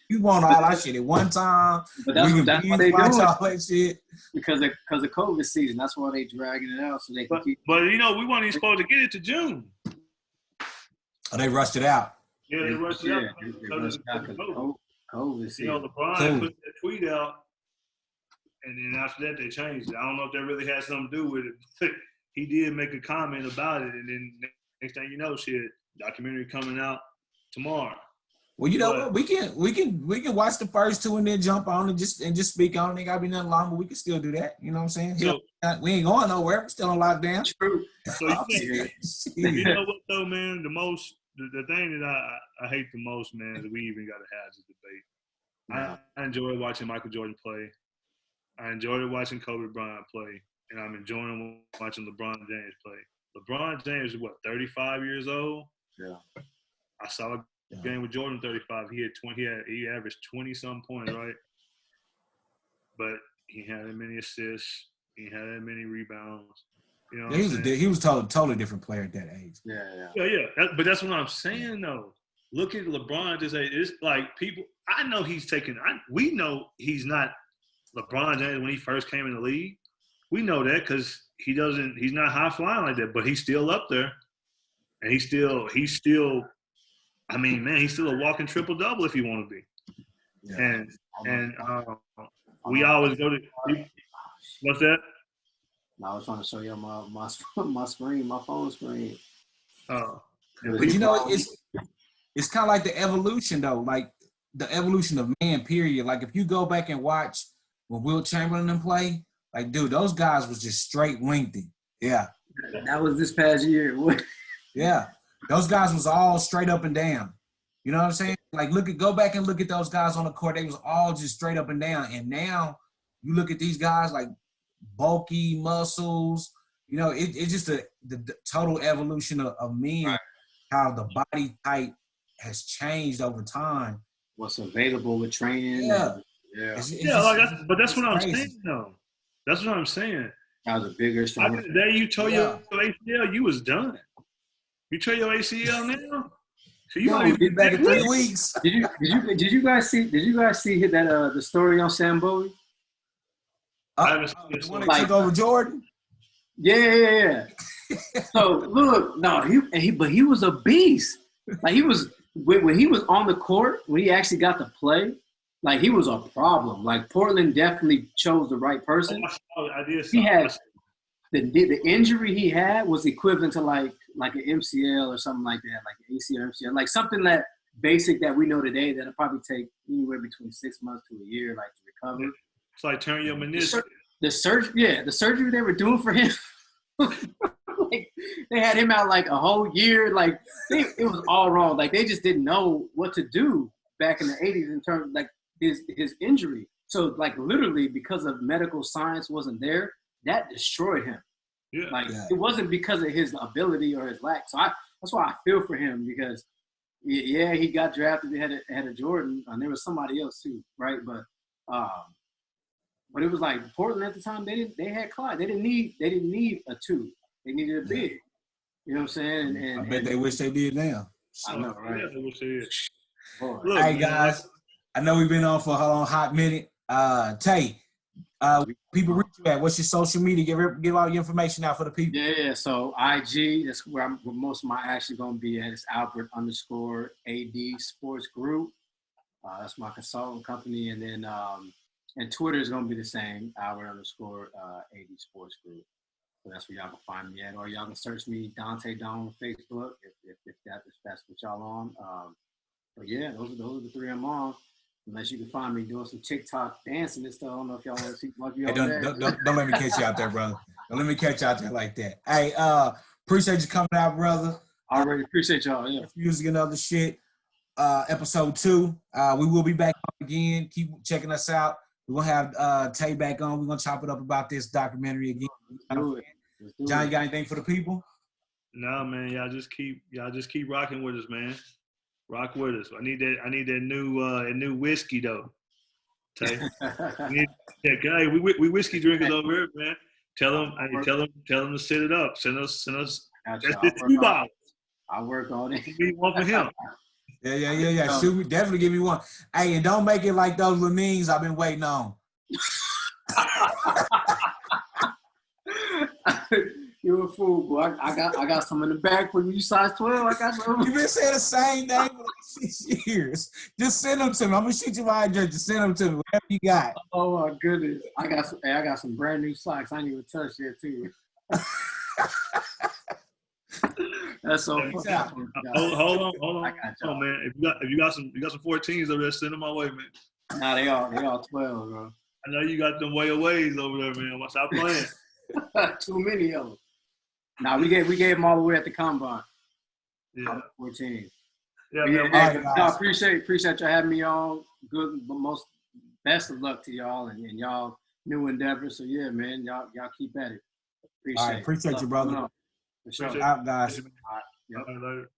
you want all that shit at one time. But that's what they do. All that shit. Because of COVID season. That's why they dragging it out so they can keep. But you know, we weren't even supposed to get it to June. Oh, they rushed it out. Yeah, they rushed it out. They rushed it out because COVID season. You know, LeBron put that tweet out, and then after that they changed it. I don't know if that really had something to do with it. He did make a comment about it, and then next thing you know, shit, documentary coming out tomorrow. Well, you know what? We can watch the first 2 and then jump on and just speak on it. Ain't gotta be nothing long, but we can still do that. You know what I'm saying? So, we ain't going nowhere. We're still on lockdown. True. So you know what though, man? The thing that I hate the most, man, is we even got to have this debate. Yeah. I enjoy watching Michael Jordan play. I enjoyed watching Kobe Bryant play, and I'm enjoying watching LeBron James play. LeBron James is 35 years old. Yeah. I saw a game with Jordan 35. He had 20. He averaged 20-some points, right? But he had that many assists. He had that many rebounds. You know, he was totally different player at that age. Yeah. But that's what I'm saying, though. Look at LeBron at this age. It's like people. I know he's taking. We know he's not LeBron James when he first came in the league. We know that because he's not high flying like that, but he's still up there, and he's still. I mean, man, he's still a walking triple double if he want to be. Yeah. And we always go to. What's that? I was trying to show you my screen, my phone screen. Oh, but you know, it's kind of like the evolution though, like the evolution of man. Period. Like if you go back and watch when Wilt Chamberlain and play, like dude, those guys was just straight lengthy. Yeah. That was this past year. Yeah, those guys was all straight up and down. You know what I'm saying? Like go back and look at those guys on the court. They was all just straight up and down. And now you look at these guys like bulky muscles. You know, it's just the total evolution of men, right. How the body type has changed over time. What's available with training. Yeah. But that's what I'm saying, though. That's what I'm saying. That was a bigger, stronger. The day you tore your ACL, you was done. You tear your ACL now, so you might be back in 3 weeks. Did you guys see that the story on Sam Bowie? The one that took over Jordan? Yeah. So look, no, he was a beast. Like he was when he was on the court, when he actually got to play, like he was a problem. Like Portland definitely chose the right person. He had the injury he had was equivalent to like an MCL or something like that, like an ACL or MCL, like something that basic that we know today that'll probably take anywhere between 6 months to a year, like to recover. It's like turning your meniscus. The surgery they were doing for him, like they had him out like a whole year. Like it was all wrong. Like they just didn't know what to do. back in the 80s in terms of like his injury. So like literally because of medical science wasn't there, that destroyed him. Yeah. Like it wasn't because of his ability or his lack. So that's why I feel for him because yeah, he got drafted ahead of Jordan, and there was somebody else too, right? But it was like Portland at the time. They had Clyde. They didn't need a two. They needed a big. You know what I'm saying? And I bet they wish they did now. I know, right? Yeah, I wish they did. Look, hey guys, I know we've been on for a long hot minute. Tay, people reach you at. What's your social media? Give all your information out for the people. Yeah. So IG, that's where most of my action going to be at. It's Albert_AD Sports Group. That's my consulting company, and then and Twitter is going to be the same, Albert_AD Sports Group. So that's where y'all can find me at, or y'all can search me Dontay Don on Facebook if that's what y'all on. But yeah, those are the three I'm on. Unless you can find me doing some TikTok dancing and stuff. I don't know if y'all want to see hey, don't let me catch you out there, brother. Don't let me catch you out there like that. Hey, appreciate you coming out, brother. I really appreciate y'all. Yeah. Music and other shit. Episode 2. We will be back on again. Keep checking us out. We're gonna have Tay back on. We're gonna chop it up about this documentary again. John, you got anything for the people? No, man. Y'all just keep rocking with us, man. Rock with us. I need that new whiskey though. Tay. Hey, we whiskey drinkers over here, man. Tell them to set it up. Send us. That's 2 bottles. I'll work on it. Be one for him. Yeah. Shoot me, definitely give me one. Hey, and don't make it like those Lemings I've been waiting on. You're a fool, boy. I got some in the bag for you, size 12. I got some. You've been saying the same thing for like 6 years. Just send them to me. I'm gonna shoot you my address. Just send them to me. Whatever you got. Oh my goodness. I got some brand new socks. I ain't even touched yet too. That's so funny. Hold on, man. If you got some 14s over there, send them my way, man. Nah, they all 12, bro. I know you got them way aways over there, man. Stop playing. Too many of them. Nah, we gave them all away at the combine. Yeah. 14. Yeah, man. I appreciate y'all having me on. Good, but best of luck to y'all and y'all new endeavors. So yeah, man, y'all keep at it. Appreciate you, brother. For sure. Out, guys. All right. Yep. later.